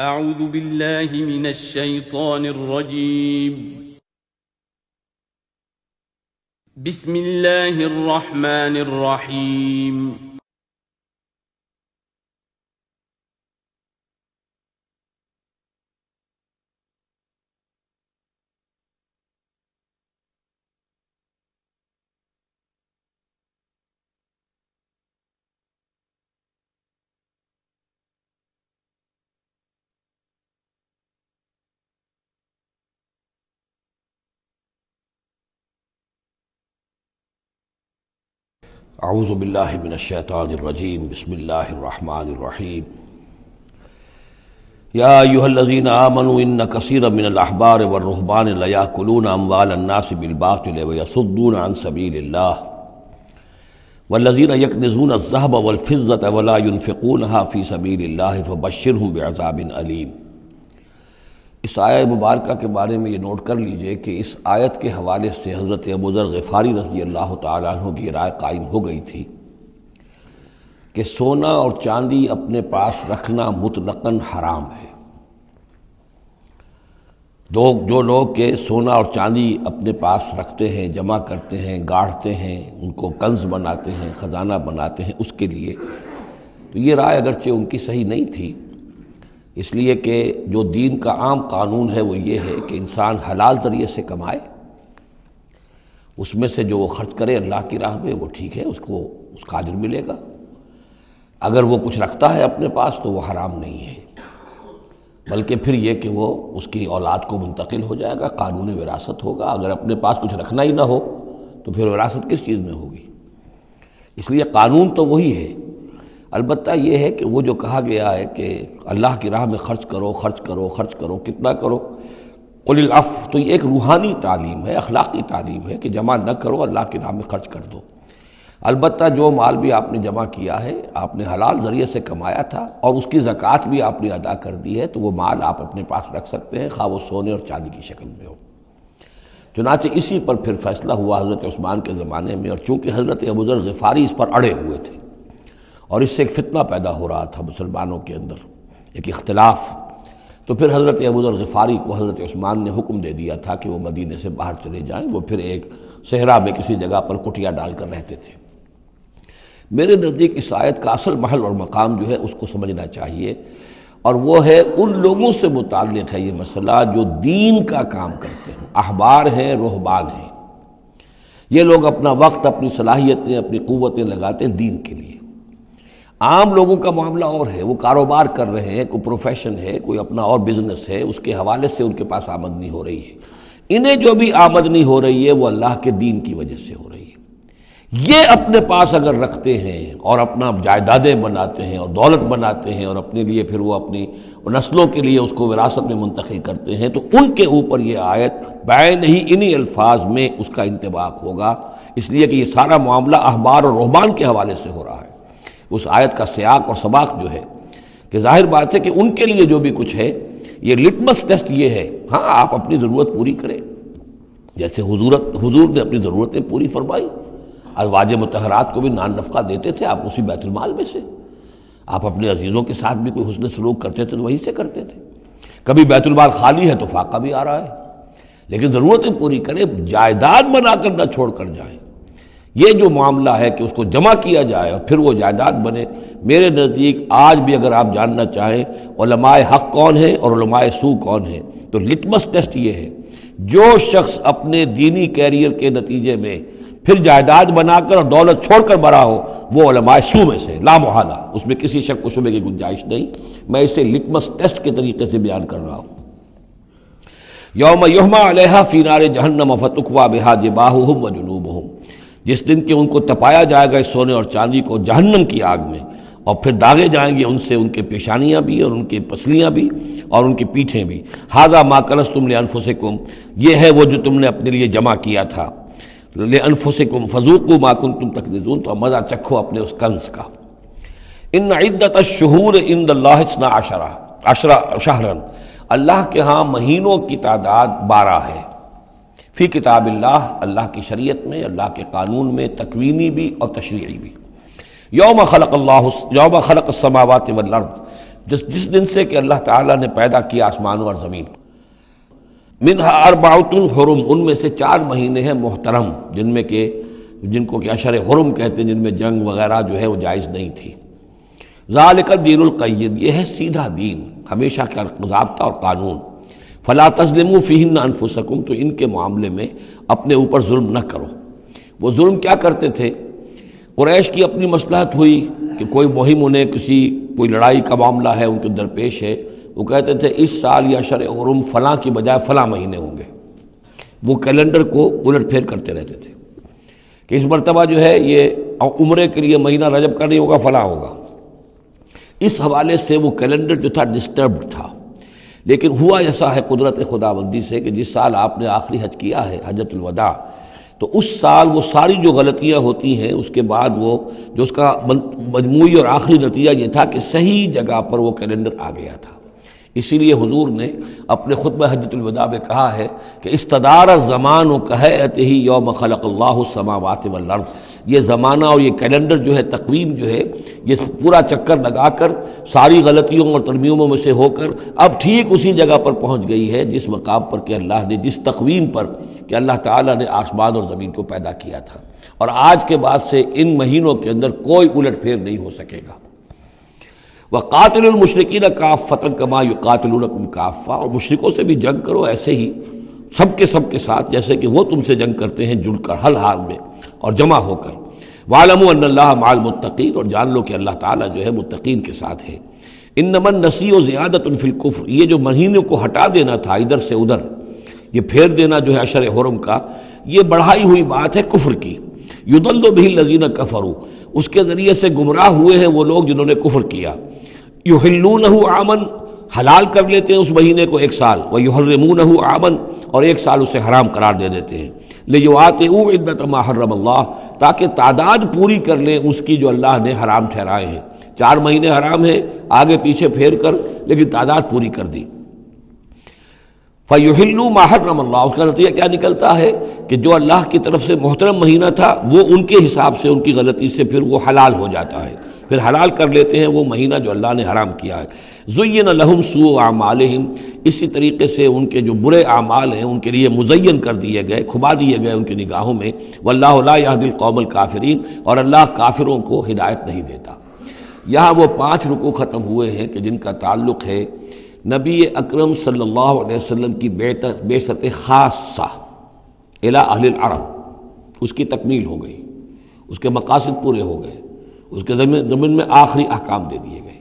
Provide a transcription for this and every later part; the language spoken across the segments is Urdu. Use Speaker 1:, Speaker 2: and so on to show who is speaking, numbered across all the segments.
Speaker 1: أعوذ بالله من الشيطان الرجيم. بسم الله الرحمن الرحيم.
Speaker 2: اعوذ باللہ من الشیطان الرجیم بسم اللہ الرحمن الرحیم یا ایہا الذین آمنوا ان کثیرا من الاحبار والرہبان لیاکلون اموال الناس بالباطل ویصدون عن سبیل اللہ والذین یکنزون الذہب والفضة ولا ينفقونها فی سبیل اللہ فبشرہم بعذاب علیم۔ اس آیہ مبارکہ کے بارے میں یہ نوٹ کر لیجئے کہ اس آیت کے حوالے سے حضرت ابو ذر غفاری رضی اللہ تعالیٰ عنہ کی رائے قائم ہو گئی تھی کہ سونا اور چاندی اپنے پاس رکھنا مطلقاً حرام ہے۔ جو لوگ کہ سونا اور چاندی اپنے پاس رکھتے ہیں، جمع کرتے ہیں، گاڑھتے ہیں، ان کو کنز بناتے ہیں، خزانہ بناتے ہیں اس کے لیے، تو یہ رائے اگرچہ ان کی صحیح نہیں تھی، اس لیے کہ جو دین کا عام قانون ہے وہ یہ ہے کہ انسان حلال ذریعے سے کمائے، اس میں سے جو وہ خرچ کرے اللہ کی راہ میں وہ ٹھیک ہے، اس کو اس کا اجر ملے گا۔ اگر وہ کچھ رکھتا ہے اپنے پاس تو وہ حرام نہیں ہے، بلکہ پھر یہ کہ وہ اس کی اولاد کو منتقل ہو جائے گا، قانون وراثت ہوگا۔ اگر اپنے پاس کچھ رکھنا ہی نہ ہو تو پھر وراثت کس چیز میں ہوگی؟ اس لیے قانون تو وہی ہے، البتہ یہ ہے کہ وہ جو کہا گیا ہے کہ اللہ کی راہ میں خرچ کرو، خرچ کرو، خرچ کرو، کتنا کرو، قل العفو، تو یہ ایک روحانی تعلیم ہے، اخلاقی تعلیم ہے کہ جمع نہ کرو، اللہ کی راہ میں خرچ کر دو۔ البتہ جو مال بھی آپ نے جمع کیا ہے، آپ نے حلال ذریعے سے کمایا تھا اور اس کی زکوٰۃ بھی آپ نے ادا کر دی ہے، تو وہ مال آپ اپنے پاس رکھ سکتے ہیں، خواہ وہ سونے اور چاندی کی شکل میں ہو۔ چنانچہ اسی پر پھر فیصلہ ہوا حضرت عثمان کے زمانے میں، اور چونکہ حضرت ابو ذر غفاری اس پر اڑے ہوئے تھے اور اس سے ایک فتنہ پیدا ہو رہا تھا مسلمانوں کے اندر، ایک اختلاف، تو پھر حضرت ابو ذر غفاری کو حضرت عثمان نے حکم دے دیا تھا کہ وہ مدینے سے باہر چلے جائیں۔ وہ پھر ایک صحرا میں کسی جگہ پر کٹیا ڈال کر رہتے تھے۔ میرے نزدیک اس آیت کا اصل محل اور مقام جو ہے اس کو سمجھنا چاہیے، اور وہ ہے ان لوگوں سے متعلق ہے یہ مسئلہ جو دین کا کام کرتے ہیں، احبار ہیں، رہبان ہیں۔ یہ لوگ اپنا وقت، اپنی صلاحیتیں، اپنی قوتیں لگاتے ہیں دین کے لیے۔ عام لوگوں کا معاملہ اور ہے، وہ کاروبار کر رہے ہیں، کوئی پروفیشن ہے، کوئی اپنا اور بزنس ہے، اس کے حوالے سے ان کے پاس آمدنی ہو رہی ہے۔ انہیں جو بھی آمدنی ہو رہی ہے وہ اللہ کے دین کی وجہ سے ہو رہی ہے۔ یہ اپنے پاس اگر رکھتے ہیں اور اپنا جائیدادیں بناتے ہیں اور دولت بناتے ہیں اور اپنے لیے پھر وہ اپنی نسلوں کے لیے اس کو وراثت میں منتقل کرتے ہیں، تو ان کے اوپر یہ آیت بعین ہی انہی الفاظ میں اس کا انطباق ہوگا، اس لیے کہ یہ سارا معاملہ احبار اور رہبان کے حوالے سے ہو رہا ہے۔ اس آیت کا سیاق اور سباق جو ہے کہ ظاہر بات ہے کہ ان کے لیے جو بھی کچھ ہے، یہ لٹمس ٹیسٹ یہ ہے، ہاں آپ اپنی ضرورت پوری کریں، جیسے حضور نے اپنی ضرورتیں پوری فرمائی، ازواج مطہرات کو بھی نان نفقہ دیتے تھے آپ اسی بیت المال میں سے، آپ اپنے عزیزوں کے ساتھ بھی کوئی حسن سلوک کرتے تھے تو وہیں سے کرتے تھے۔ کبھی بیت المال خالی ہے تو فاقہ بھی آ رہا ہے، لیکن ضرورتیں پوری کریں، جائیداد بنا کر نہ چھوڑ کر جائیں۔ یہ جو معاملہ ہے کہ اس کو جمع کیا جائے اور پھر وہ جائیداد بنے، میرے نزدیک آج بھی اگر آپ جاننا چاہیں علماء حق کون ہیں اور علماء سو کون ہیں، تو لٹمس ٹیسٹ یہ ہے، جو شخص اپنے دینی کیریئر کے نتیجے میں پھر جائیداد بنا کر اور دولت چھوڑ کر مرا ہو، وہ علماء سو میں سے لا محالہ، اس میں کسی شک و شبے کی گنجائش نہیں۔ میں اسے لٹمس ٹیسٹ کے طریقے سے بیان کر رہا ہوں۔ یوم یحمى علیہا فی نار جہنم فتکوی بہا جباہہم وجنوبہم، جس دن کہ ان کو تپایا جائے گا اس سونے اور چاندی کو جہنم کی آگ میں، اور پھر داغے جائیں گے ان سے ان کے پیشانیاں بھی اور ان کی پسلیاں بھی اور ان کی پیٹھیں بھی۔ ھذا ما کنزتم لانفسکم، یہ ہے وہ جو تم نے اپنے لیے جمع کیا تھا، لانفسکم فذوقوا ما کنتم تکنزون، تو مزہ چکھو اپنے اس کنز کا۔ ان عدت الشہور عند اللہ 12 شہرا، اللہ کے ہاں مہینوں کی تعداد 12 ہے، فی کتاب اللہ، اللہ کی شریعت میں، اللہ کے قانون میں، تکوینی بھی اور تشریعی بھی۔ یوم خلق السماوات والارض، جس دن سے کہ اللہ تعالیٰ نے پیدا کیا آسمان اور زمین کو۔ منہا اربعۃ حرم، ان میں سے 4 مہینے ہیں محترم، جن کو کہ اشہر حرم کہتے ہیں، جن میں جنگ وغیرہ جو ہے وہ جائز نہیں تھی۔ ذالک الدین القیم، یہ ہے سیدھا دین، ہمیشہ کا ضابطہ اور قانون۔ فلا تظلموا فیہن انفسکم، تو ان کے معاملے میں اپنے اوپر ظلم نہ کرو۔ وہ ظلم کیا کرتے تھے؟ قریش کی اپنی مصلحت ہوئی کہ کوئی مہم انہیں کوئی لڑائی کا معاملہ ہے ان کے درپیش ہے، وہ کہتے تھے اس سال یا شرع حرم فلاں کی بجائے فلاں مہینے ہوں گے۔ وہ کیلنڈر کو الٹ پھیر کرتے رہتے تھے کہ اس مرتبہ جو ہے یہ عمرے کے لیے مہینہ رجب کا نہیں ہوگا، فلاں ہوگا۔ اس حوالے سے وہ کیلنڈر جو تھا ڈسٹربڈ تھا، لیکن ہوا ایسا ہے قدرت خداوندی سے کہ جس سال آپ نے آخری حج کیا ہے، حجۃ الوداع، تو اس سال وہ ساری جو غلطیاں ہوتی ہیں اس کے بعد وہ جو اس کا مجموعی اور آخری نتیجہ یہ تھا کہ صحیح جگہ پر وہ کیلنڈر آ گیا تھا۔ اسی لیے حضور نے اپنے خطبہ حجۃ الوداع میں کہا ہے کہ استدار الزمان کہیئتہ یوم خلق اللہ السماوات والارض، یہ زمانہ اور یہ کیلنڈر جو ہے، تقویم جو ہے، یہ پورا چکر لگا کر ساری غلطیوں اور ترمیموں میں سے ہو کر اب ٹھیک اسی جگہ پر پہنچ گئی ہے جس مقام پر کہ اللہ نے، جس تقویم پر کہ اللہ تعالیٰ نے آسمان اور زمین کو پیدا کیا تھا، اور آج کے بعد سے ان مہینوں کے اندر کوئی الٹ پھیر نہیں ہو سکے گا۔ وَقَاتِلُوا الْمُشْرِكِينَ كَافَّةً كَمَا يُقَاتِلُونَكُمْ كَافَّةً، اور مشرکوں سے بھی جنگ کرو ایسے ہی سب کے ساتھ جیسے کہ وہ تم سے جنگ کرتے ہیں، جل کر، ہر حال میں اور جمع ہو کر۔ وَاعْلَمُوا أَنَّ اللَّهَ مَعَ الْمُتَّقِينَ، اور جان لو کہ اللہ تعالیٰ جو ہے متقین کے ساتھ ہے۔ إِنَّمَا النَّسِيءُ زِيَادَةٌ فِي الْكُفْرِ، یہ جو مہینوں کو ہٹا دینا تھا ادھر سے ادھر، یہ پھیر دینا جو ہے اشہر حرم کا، یہ بڑھائی ہوئی بات ہے کفر کی۔ یضل بہ الذین کفروا، اس کے ذریعے سے گمراہ ہوئے ہیں وہ لوگ جنہوں نے کفر کیا۔ یحلونہ عاما، حلال کر لیتے ہیں اس مہینے کو 1 سال، ویحرمونہ عاما، اور 1 سال اسے حرام قرار دے دیتے ہیں۔ لیواطئوا عدۃ ما حرم اللہ، تاکہ تعداد پوری کر لیں اس کی جو اللہ نے حرام ٹھہرائے ہیں۔ 4 مہینے حرام ہیں آگے پیچھے پھیر کر، لیکن تعداد پوری کر دی۔ فَيُحِلُّوا مَا حَرَّمَ اللَّهُ، اس کا نتیجہ کیا نکلتا ہے کہ جو اللہ کی طرف سے محترم مہینہ تھا وہ ان کے حساب سے، ان کی غلطی سے پھر وہ حلال ہو جاتا ہے، پھر حلال کر لیتے ہیں وہ مہینہ جو اللہ نے حرام کیا ہے۔ زُيِّنَ لَهُمْ سُوءُ أَعْمَالِهِمْ، اسی طریقے سے ان کے جو برے اعمال ہیں ان کے لیے مزین کر دیے گئے، کھبا دیے گئے ان کی نگاہوں میں۔ وَاللَّهُ لَا يَهْدِي الْقَوْمَ الْكَافِرِينَ، اور اللہ کافروں کو ہدایت نہیں دیتا۔ یہاں وہ 5 رکوع ختم ہوئے ہیں کہ جن کا تعلق ہے نبی اکرم صلی اللہ علیہ وسلم کی بعثت خاصہ الی اہل العرب، اس کی تکمیل ہو گئی، اس کے مقاصد پورے ہو گئے، اس کے ضمن میں آخری احکام دے دیے گئے۔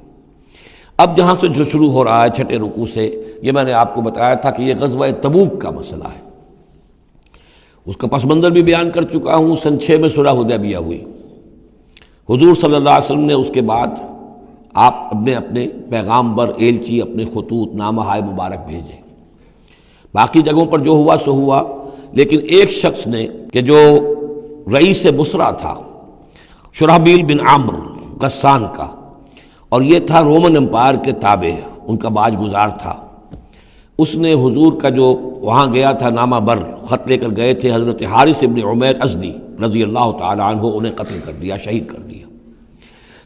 Speaker 2: اب جہاں سے جو شروع ہو رہا ہے 6 رکوع سے، یہ میں نے آپ کو بتایا تھا کہ یہ غزوہ تبوک کا مسئلہ ہے، اس کا پس منظر بھی بیان کر چکا ہوں۔ سن 6 میں صلح حدیبیہ ہوئی، حضور صلی اللہ علیہ وسلم نے اس کے بعد آپ اپنے پیغامبر، ایلچی، اپنے خطوط، نامہ ہائے مبارک بھیجے۔ باقی جگہوں پر جو ہوا سو ہوا، لیکن ایک شخص نے کہ جو رئیس بصرہ تھا، شرحبیل بن عمرو غسان کا، اور یہ تھا رومن امپائر کے تابع، ان کا باج گزار تھا، اس نے حضور کا جو وہاں گیا تھا نامہ بر خط لے کر گئے تھے حضرت حارث ابن عمیر ازدی رضی اللہ تعالی عنہ، انہیں قتل کر دیا، شہید کر دیا۔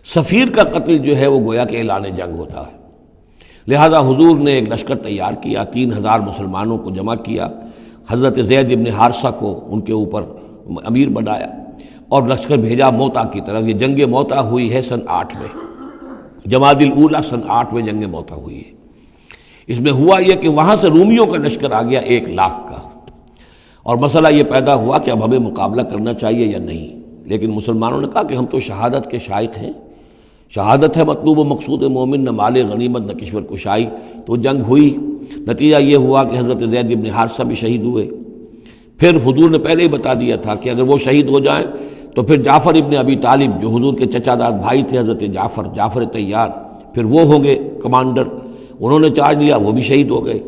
Speaker 2: سفیر کا قتل جو ہے وہ گویا کہ اعلان جنگ ہوتا ہے، لہذا حضور نے ایک لشکر تیار کیا، 3000 مسلمانوں کو جمع کیا، حضرت زید ابن حارثہ کو ان کے اوپر امیر بنایا، اور لشکر بھیجا موتا کی طرف۔ یہ جنگ موتا ہوئی ہے سن 8 میں، جمادی الاولیٰ سن 8 میں جنگ موتا ہوئی ہے۔ اس میں ہوا یہ کہ وہاں سے رومیوں کا لشکر آ گیا 1 لاکھ کا، اور مسئلہ یہ پیدا ہوا کہ اب ہمیں مقابلہ کرنا چاہیے یا نہیں، لیکن مسلمانوں نے کہا کہ ہم تو شہادت کے شائق ہیں، شہادت ہے مطلوب و مقصود مومن، نہ مال غنیمت نہ کشور کشائی۔ تو جنگ ہوئی، نتیجہ یہ ہوا کہ حضرت زید ابن حارثہ بھی شہید ہوئے۔ پھر حضور نے پہلے ہی بتا دیا تھا کہ اگر وہ شہید ہو جائیں تو پھر جعفر ابن ابی طالب جو حضور کے چچا داد بھائی تھے، حضرت جعفر طیار، پھر وہ ہوں گے کمانڈر، انہوں نے چارج لیا، وہ بھی شہید ہو گئے۔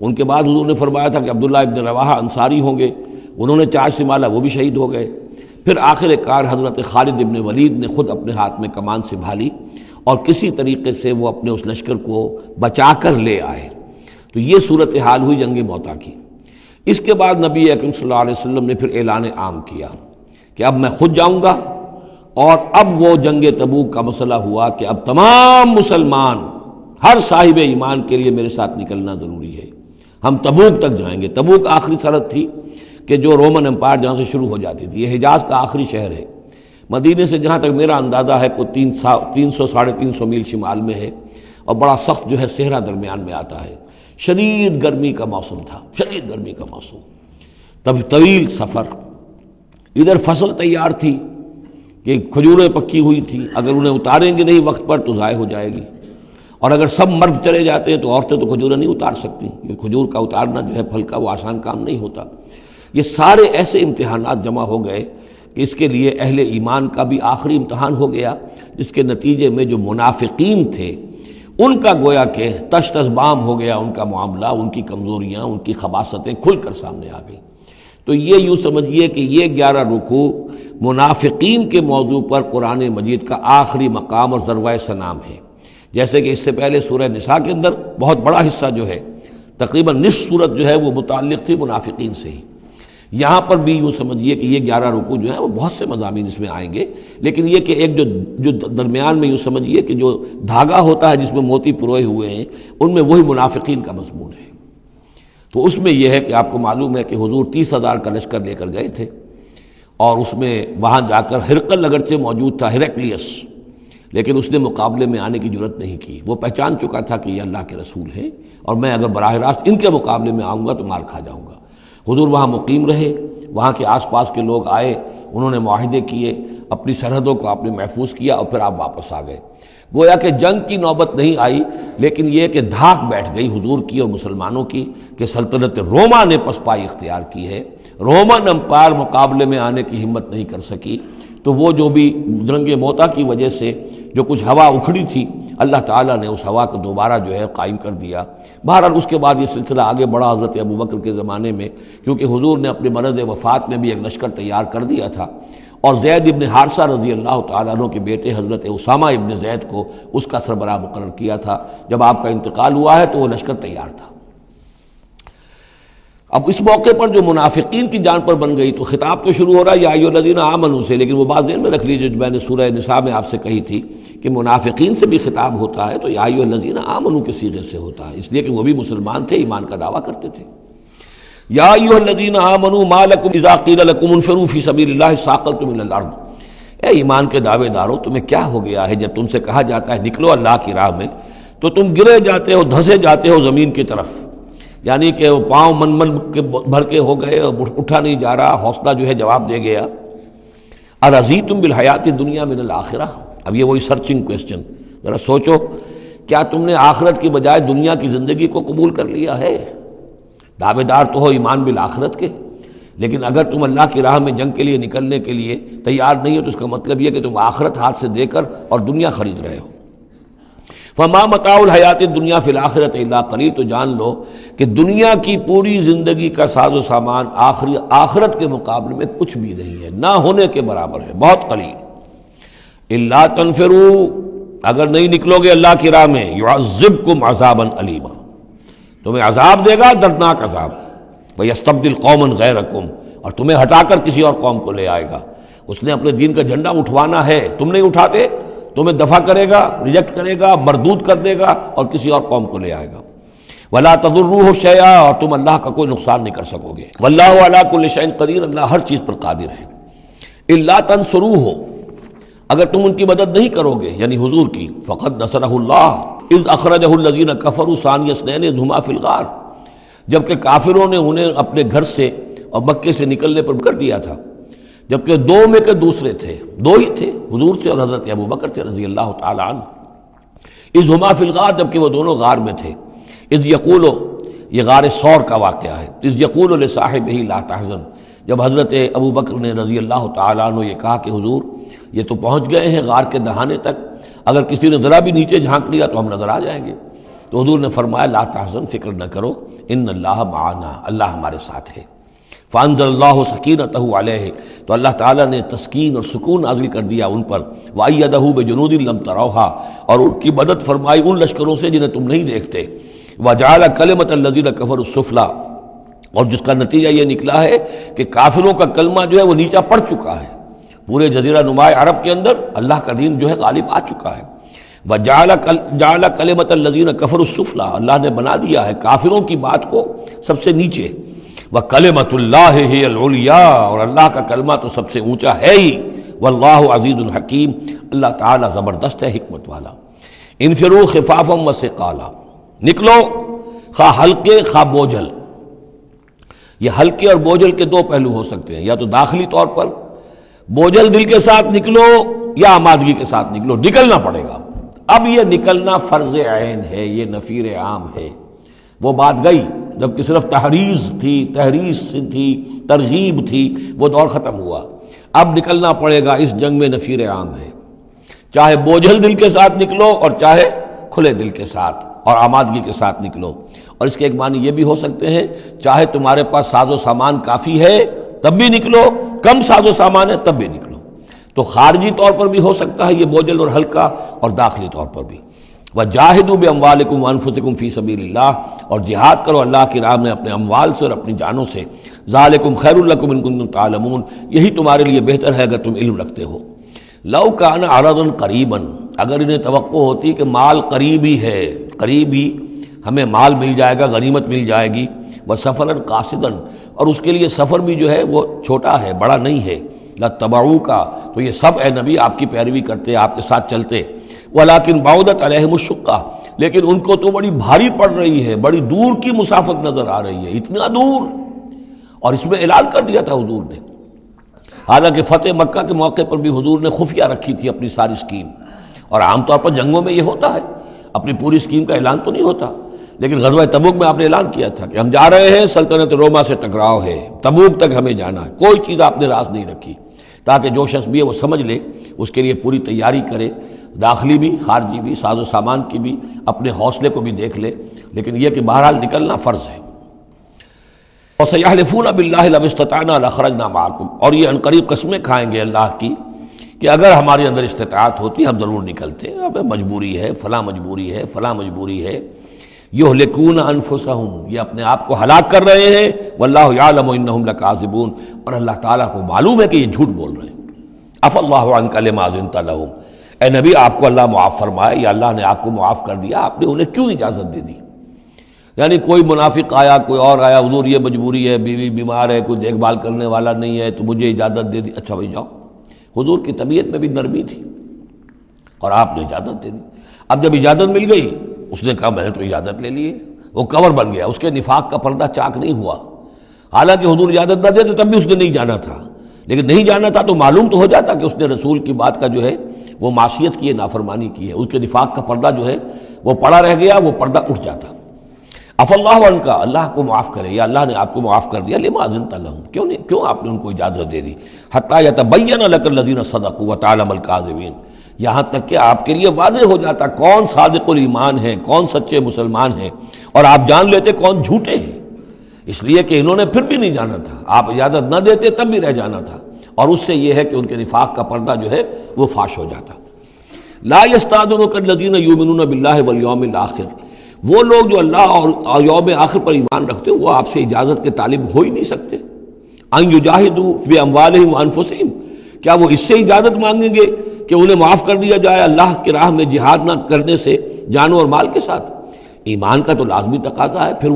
Speaker 2: ان کے بعد حضور نے فرمایا تھا کہ عبداللہ ابن رواحہ انصاری ہوں گے، انہوں نے چارج سنبھالا، وہ بھی شہید ہو گئے۔ پھر آخر کار حضرت خالد ابن ولید نے خود اپنے ہاتھ میں کمان سنبھالی، اور کسی طریقے سے وہ اپنے اس لشکر کو بچا کر لے آئے۔ تو یہ صورتحال ہوئی جنگ موتا کی۔ اس کے بعد نبی اکرم صلی اللہ علیہ وسلم نے پھر اعلان عام کیا کہ اب میں خود جاؤں گا، اور اب وہ جنگ تبوک کا مسئلہ ہوا کہ اب تمام مسلمان ہر صاحب ایمان کے لیے میرے ساتھ نکلنا ضروری ہے۔ ہم تبوک تک جائیں گے۔ تبوک آخری سرحد تھی کہ جو رومن امپائر جہاں سے شروع ہو جاتی تھی، یہ حجاز کا آخری شہر ہے۔ مدینے سے جہاں تک میرا اندازہ ہے کوئی 300 ساڑھے 300 میل شمال میں ہے، اور بڑا سخت جو ہے صحرا درمیان میں آتا ہے۔ شدید گرمی کا موسم تھا، شدید گرمی کا موسم، تب طویل سفر۔ ادھر فصل تیار تھی کہ کھجوریں پکی ہوئی تھی، اگر انہیں اتاریں گے نہیں وقت پر تو ضائع ہو جائے گی، اور اگر سب مرد چلے جاتے ہیں تو عورتیں تو کھجوریں نہیں اتار سکتی، یہ کھجور کا اتارنا جو ہے پھل کا وہ آسان کام نہیں ہوتا۔ یہ سارے ایسے امتحانات جمع ہو گئے کہ اس کے لیے اہل ایمان کا بھی آخری امتحان ہو گیا، جس کے نتیجے میں جو منافقین تھے ان کا گویا کہ تش تش بام ہو گیا، ان کا معاملہ، ان کی کمزوریاں، ان کی خباثتیں کھل کر سامنے آ گئیں۔ تو یہ یوں سمجھیے کہ یہ 11 رکوع منافقین کے موضوع پر قرآن مجید کا آخری مقام اور ذروۂ سنام ہے۔ جیسے کہ اس سے پہلے سورہ نساء کے اندر بہت بڑا حصہ جو ہے، تقریباً نصف سورت جو ہے وہ متعلق تھی منافقین سے ہی۔ یہاں پر بھی یوں سمجھیے کہ یہ 11 رکوع جو ہیں وہ بہت سے مضامین اس میں آئیں گے، لیکن یہ کہ ایک جو درمیان میں یوں سمجھیے کہ جو دھاگا ہوتا ہے جس میں موتی پروئے ہوئے ہیں، ان میں وہی منافقین کا مضمون ہے۔ تو اس میں یہ ہے کہ آپ کو معلوم ہے کہ حضور 30,000 کا لشکر لے کر گئے تھے، اور اس میں وہاں جا کر ہرقل اگرچہ موجود تھا، ہرقلیس، لیکن اس نے مقابلے میں آنے کی جرت نہیں کی۔ وہ پہچان چکا تھا کہ یہ اللہ کے رسول ہیں، اور میں اگر براہ راست ان کے مقابلے میں آؤں گا تو مار کھا جاؤں گا۔ حضور وہاں مقیم رہے، وہاں کے آس پاس کے لوگ آئے، انہوں نے معاہدے کیے، اپنی سرحدوں کو آپ نے محفوظ کیا، اور پھر آپ واپس آ گئے۔ گویا کہ جنگ کی نوبت نہیں آئی، لیکن یہ کہ دھاک بیٹھ گئی حضور کی اور مسلمانوں کی کہ سلطنت روما نے پسپائی اختیار کی ہے، رومن امپائر مقابلے میں آنے کی ہمت نہیں کر سکی۔ تو وہ جو بھی جنگ موتا کی وجہ سے جو کچھ ہوا اکھڑی تھی، اللہ تعالیٰ نے اس ہوا کو دوبارہ جو ہے قائم کر دیا۔ بہرحال اس کے بعد یہ سلسلہ آگے بڑھا حضرت ابوبکر کے زمانے میں، کیونکہ حضور نے اپنے مرض وفات میں بھی ایک لشکر تیار کر دیا تھا، اور زید ابن حارثہ رضی اللہ تعالیٰ عنہ کے بیٹے حضرت اسامہ ابن زید کو اس کا سربراہ مقرر کیا تھا۔ جب آپ کا انتقال ہوا ہے تو وہ لشکر تیار تھا۔ اب اس موقع پر جو منافقین کی جان پر بن گئی تو خطاب تو شروع ہو رہا ہے یا ایھا الذین آمنوا سے، لیکن وہ بات ذہن میں رکھ لیجیے جو میں نے سورہ نساء میں آپ سے کہی تھی کہ منافقین سے بھی خطاب ہوتا ہے تو یا ایھا الذین آمنوا کے صیغے سے ہوتا ہے، اس لیے کہ وہ بھی مسلمان تھے، ایمان کا دعویٰ کرتے تھے۔ یا ایھا الذین آمنوا ما لکم اذا قیل لکم انفروا فی سبیل اللہ ثاقلتم الی الارض، اے ایمان کے دعوے دارو تمہیں کیا ہو گیا ہے جب تم سے کہا جاتا ہے نکلو اللہ کی راہ میں تو تم گرے جاتے ہو، دھسے جاتے ہو زمین کی طرف، یعنی کہ وہ پاؤں من کے بھر کے ہو گئے اور اٹھا نہیں جا رہا، حوصلہ جو ہے جواب دے گیا۔ ارضیتم بالحیات الدنیا من الآخرہ، اب یہ وہی سرچنگ کویسچن، ذرا سوچو کیا تم نے آخرت کی بجائے دنیا کی زندگی کو قبول کر لیا ہے؟ دعوے دار تو ہو ایمان بالآخرت کے، لیکن اگر تم اللہ کی راہ میں جنگ کے لیے نکلنے کے لیے تیار نہیں ہو تو اس کا مطلب یہ کہ تم آخرت ہاتھ سے دے کر اور دنیا خرید رہے ہو۔ فما متاع الحیات الدنیا فی الآخرۃ الا قلیل، تو جان لو کہ دنیا کی پوری زندگی کا ساز و سامان آخرت کے مقابلے میں کچھ بھی نہیں ہے، نہ ہونے کے برابر ہے، بہت قلیل۔ الا تنفروا، اگر نہیں نکلو گے اللہ کی راہ میں، یعذبکم عذابا علیما، تمہیں عذاب دے گا، دردناک عذاب، ویستبدل قوما غیرکم، اور تمہیں ہٹا کر کسی اور قوم کو لے آئے گا۔ اس نے اپنے دین کا جھنڈا اٹھوانا ہے، تم نہیں اٹھاتے، تمہیں دفع کرے گا، ریجیکٹ کرے گا، مردود کر دے گا اور کسی اور قوم کو لے آئے گا۔ ولا تضروہ شیئا، اور تم اللہ کا کوئی نقصان نہیں کر سکو گے۔ واللہ علی کل شیء قدیر، اللہ ہر چیز پر قادر ہے۔ الا تنصروہ، اگر تم ان کی مدد نہیں کرو گے یعنی حضور کی، فقد نصرہ اللہ اذ اخرجہ الذین کفروا ثانی اثنین اذ ہما فی الغار، جبکہ کافروں نے انہیں اپنے گھر سے اور مکے سے نکلنے پر کر دیا تھا، جبکہ دو میں کے دوسرے تھے، دو ہی تھے، حضور تھے اور حضرت ابوبکر تھے رضی اللہ تعالی عنہ۔ اذ ہما فی الغار، جبکہ وہ دونوں غار میں تھے۔ اذ یقول، یہ غار ثور کا واقعہ ہے۔ اذ یقول لصاحبہ لا تحزن، جب حضرت ابوبکر نے رضی اللہ تعالی عنہ یہ کہا کہ حضور یہ تو پہنچ گئے ہیں غار کے دہانے تک، اگر کسی نے ذرا بھی نیچے جھانک لیا تو ہم نظر آ جائیں گے، تو حضور نے فرمایا لا تحزن، فکر نہ کرو، ان اللہ معنا، اللہ ہمارے ساتھ ہے۔ فانزل اللہ سکینتہ علیہ، تو اللہ تعالیٰ نے تسکین اور سکون نازل کر دیا ان پر، وایدہ بجنود لم تروہا، اور ان کی مدد فرمائی ان لشکروں سے جنہیں تم نہیں دیکھتے، وجعل کلمۃ الذین کفروا السفلی، اور جس کا نتیجہ یہ نکلا ہے کہ کافروں کا کلمہ جو ہے وہ نیچا پڑ چکا ہے، پورے جزیرہ نما عرب کے اندر اللہ کا دین جو ہے غالب آ چکا ہے۔ وَجَعَلَ كَلِمَةَ الَّذِينَ كَفَرُوا السُّفْلَىٰ، اللہ نے بنا دیا ہے کافروں کی بات کو سب سے نیچے. وَكَلِمَةُ اللَّهِ هِيَ الْعُلْيَا، اور اللہ کا کلمہ تو سب سے اونچا ہے ہی. وَاللَّهُ عَزِيزٌ حَكِيمٌ، اللہ تعالیٰ زبردست ہے، حکمت والا. انفروا خفافا وثقالا، نکلو خواہ ہلکے خواہ بوجھل. یہ ہلکے اور بوجھل کے دو پہلو ہو سکتے ہیں، یا تو داخلی طور پر بوجھل دل کے ساتھ نکلو یا آمادگی کے ساتھ نکلو، نکلنا پڑے گا. اب یہ نکلنا فرض عین ہے، یہ نفیر عام ہے. وہ بات گئی جب کہ صرف تحریض تھی، ترغیب تھی، وہ دور ختم ہوا. اب نکلنا پڑے گا، اس جنگ میں نفیر عام ہے. چاہے بوجھل دل کے ساتھ نکلو اور چاہے کھلے دل کے ساتھ اور آمادگی کے ساتھ نکلو. اور اس کے ایک معنی یہ بھی ہو سکتے ہیں، چاہے تمہارے پاس ساز و سامان کافی ہے تب بھی نکلو، کم ساز و سامان ہے تب بھی نکلو. تو خارجی طور پر بھی ہو سکتا ہے یہ بوجھل اور ہلکا، اور داخلی طور پر بھی. وَجَاهِدُوا بِأَمْوَالِكُمْ وَأَنفُسِكُمْ فِي سَبِيلِ اللَّهِ، اور جہاد کرو اللہ کی راہ میں اپنے اموال سے اور اپنی جانوں سے. ذَلِكُمْ خَيْرٌ لَكُمْ إِن كُنتُمْ تَعْلَمُونَ، یہی تمہارے لیے بہتر ہے اگر تم علم رکھتے ہو. لَوْ كَانَ عَرَضًا قَرِيبًا، اگر انہیں توقع ہوتی کہ مال قریب ہی ہے، قریب ہی ہمیں مال مل جائے گا، غنیمت مل جائے گی. وَسَفَرًا قَاصِدًا، اور اس کے لیے سفر بھی جو ہے وہ چھوٹا ہے، بڑا نہیں ہے. لَاتَّبَعُوكَ، تو یہ سب اے نبی آپ کی پیروی کرتے، آپ کے ساتھ چلتے. وَلَٰكِن بَعُدَتْ عَلَيْهِمُ الشُّقَّةُ، لیکن ان کو تو بڑی بھاری پڑ رہی ہے، بڑی دور کی مسافت نظر آ رہی ہے، اتنا دور. اور اس میں اعلان کر دیا تھا حضور نے. حالانکہ فتح مکہ کے موقع پر بھی حضور نے خفیہ رکھی تھی اپنی ساری اسکیم، اور عام طور پر جنگوں میں یہ ہوتا ہے، اپنی پوری اسکیم کا اعلان تو نہیں ہوتا. لیکن غزوہ تبوک میں آپ نے اعلان کیا تھا کہ ہم جا رہے ہیں، سلطنت روما سے ٹکراؤ ہے، تبوک تک ہمیں جانا ہے. کوئی چیز آپ نے راز نہیں رکھی، تاکہ جو شخص بھی ہے وہ سمجھ لے، اس کے لیے پوری تیاری کرے، داخلی بھی خارجی بھی، ساز و سامان کی بھی، اپنے حوصلے کو بھی دیکھ لے. لیکن یہ کہ بہرحال نکلنا فرض ہے. وَسَيَحْلِفُونَ بِاللَّهِ لَوِ اسْتَطَعْنَا لَخَرَجْنَا مَعَكُمْ، اور یہ عنقریب قسمیں کھائیں گے اللہ کی کہ اگر ہمارے اندر استطاعت ہوتی ہم ضرور نکلتے، اب مجبوری ہے، فلاں مجبوری ہے، فلاں مجبوری ہے. یہلکون انفسہم، یہ اپنے آپ کو ہلاک کر رہے ہیں. واللہ یعلم انہم لکاذبون، اور اللہ تعالیٰ کو معلوم ہے کہ یہ جھوٹ بول رہے ہیں. عفا اللہ عنک لما اذنت لہم، اے نبی آپ کو اللہ معاف فرمائے، یا اللہ نے آپ کو معاف کر دیا، آپ نے انہیں کیوں اجازت دے دی؟ یعنی کوئی منافق آیا، کوئی اور آیا، حضور یہ مجبوری ہے، بیوی بیمار ہے، کوئی دیکھ بھال کرنے والا نہیں ہے، تو مجھے اجازت دے دی. اچھا بھائی جاؤ. حضور کی طبیعت میں بھی نرمی تھی اور آپ نے اجازت دے دی. اب جب اجازت مل گئی، اس نے کہا میں نے تو اجازت لے لی ہے، وہ کور بن گیا، اس کے نفاق کا پردہ چاک نہیں ہوا. حالانکہ حضور اجازت نہ دیتے تب بھی اس نے نہیں جانا تھا، لیکن نہیں جانا تھا تو معلوم تو ہو جاتا کہ اس نے رسول کی بات کا جو ہے وہ معصیت کی ہے، نافرمانی کی ہے. اس کے نفاق کا پردہ جو ہے وہ پڑا رہ گیا، وہ پردہ اٹھ جاتا. عفا اللہ عنک، اللہ کو معاف کرے، یا اللہ نے آپ کو معاف کر دیا. لما اذنت لہم، کیوں آپ نے ان کو اجازت دے دی. حتی یتبین لک الذین صدقوا وتعلم الکاذبین، یہاں تک کہ آپ کے لیے واضح ہو جاتا کون صادق الایمان ہے، کون سچے مسلمان ہیں، اور آپ جان لیتے کون جھوٹے ہیں. اس لیے کہ انہوں نے پھر بھی نہیں جانا تھا، آپ اجازت نہ دیتے تب بھی رہ جانا تھا. اور اس سے یہ ہے کہ ان کے نفاق کا پردہ جو ہے وہ فاش ہو جاتا. لا یستأذنک الذین یؤمنون باللہ والیوم الآخر، وہ لوگ جو اللہ اور یوم آخر پر ایمان رکھتے ہیں وہ آپ سے اجازت کے طالب ہو ہی نہیں سکتے. ان یجاہدوا باموالہم وانفسہم، کیا وہ اس سے اجازت مانگیں گے کہ انہیں معاف کر دیا جائے اللہ کی راہ میں جہاد نہ کرنے سے جانوں اور مال کے ساتھ؟ ایمان کا تو لازمی تقاضا ہے. پھر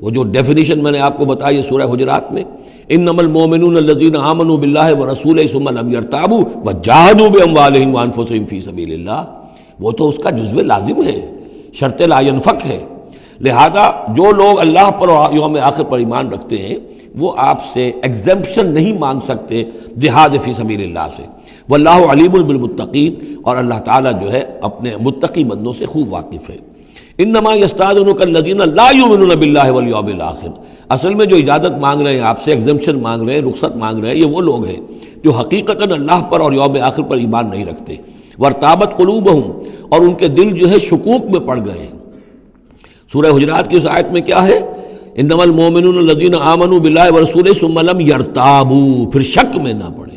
Speaker 2: وہ جو ڈیفینیشن میں نے آپ کو بتائی سورہ حجرات میں، انما المؤمنون الذین آمنوا باللہ ورسولہ ثم لم یرتابوا وجاہدوا باموالہم وانفسہم فی سبیل اللہ، وہ تو اس کا جزو لازم ہے، شرط لا ینفک ہے. لہذا جو لوگ اللہ پر اور یوم آخر پر ایمان رکھتے ہیں وہ آپ سے ایگزمپشن نہیں مانگ سکتے جہاد فی سبیل اللہ سے. واللہ علیم بالمتقین، اور اللہ تعالیٰ جو ہے اپنے متقی بندوں سے خوب واقف ہے. انما یستأذنک الذین لا یؤمنون باللہ والیوم الآخر، اصل میں جو اجازت مانگ رہے ہیں آپ سے، ایگزمپشن مانگ رہے ہیں، رخصت مانگ رہے ہیں، یہ وہ لوگ ہیں جو حقیقتاً اللہ پر اور یوم آخر پر ایمان نہیں رکھتے. وارتابت قلوبہم، اور ان کے دل جو ہے شکوک میں پڑ گئے ہیں. سورہ حجرات کی اس آیت میں کیا ہے؟ انما المؤمنون الذین آمنوا باللہ ورسولہ ثم لم یرتابوا، پھر شک میں نہ پڑے.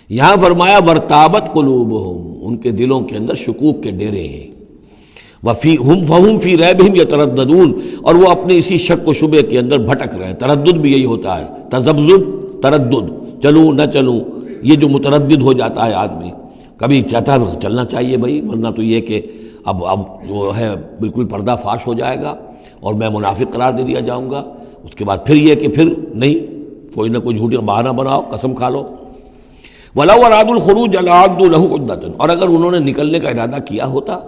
Speaker 2: یہاں فرمایا ورتابت قلوبہم، ان کے دلوں کے اندر شکوک کے ڈیرے ہیں. فَهُمْ فِي رَيْبِهِمْ يَتَرَدَّدُونَ، اور وہ اپنے اسی شک و شبے کے اندر بھٹک رہے ہیں. تردد بھی یہی ہوتا ہے، تذبذب، تردد، چلوں نہ چلوں، یہ جو متردد ہو جاتا ہے آدمی. کبھی چاہتا ہے چلنا چاہیے بھائی، ورنہ تو یہ کہ اب جو ہے بالکل پردہ فاش ہو جائے گا اور میں منافق قرار دے دیا جاؤں گا۔ اس کے بعد پھر یہ کہ پھر نہیں، کوئی نہ کوئی جھوٹی بہانہ بناؤ، قسم کھا لو۔ وَلَوْ أَرَادُوا الْخُرُوجَ لَأَعَدُّوا لَهُ عُدَّةً، اور اگر انہوں نے نکلنے کا ارادہ کیا ہوتا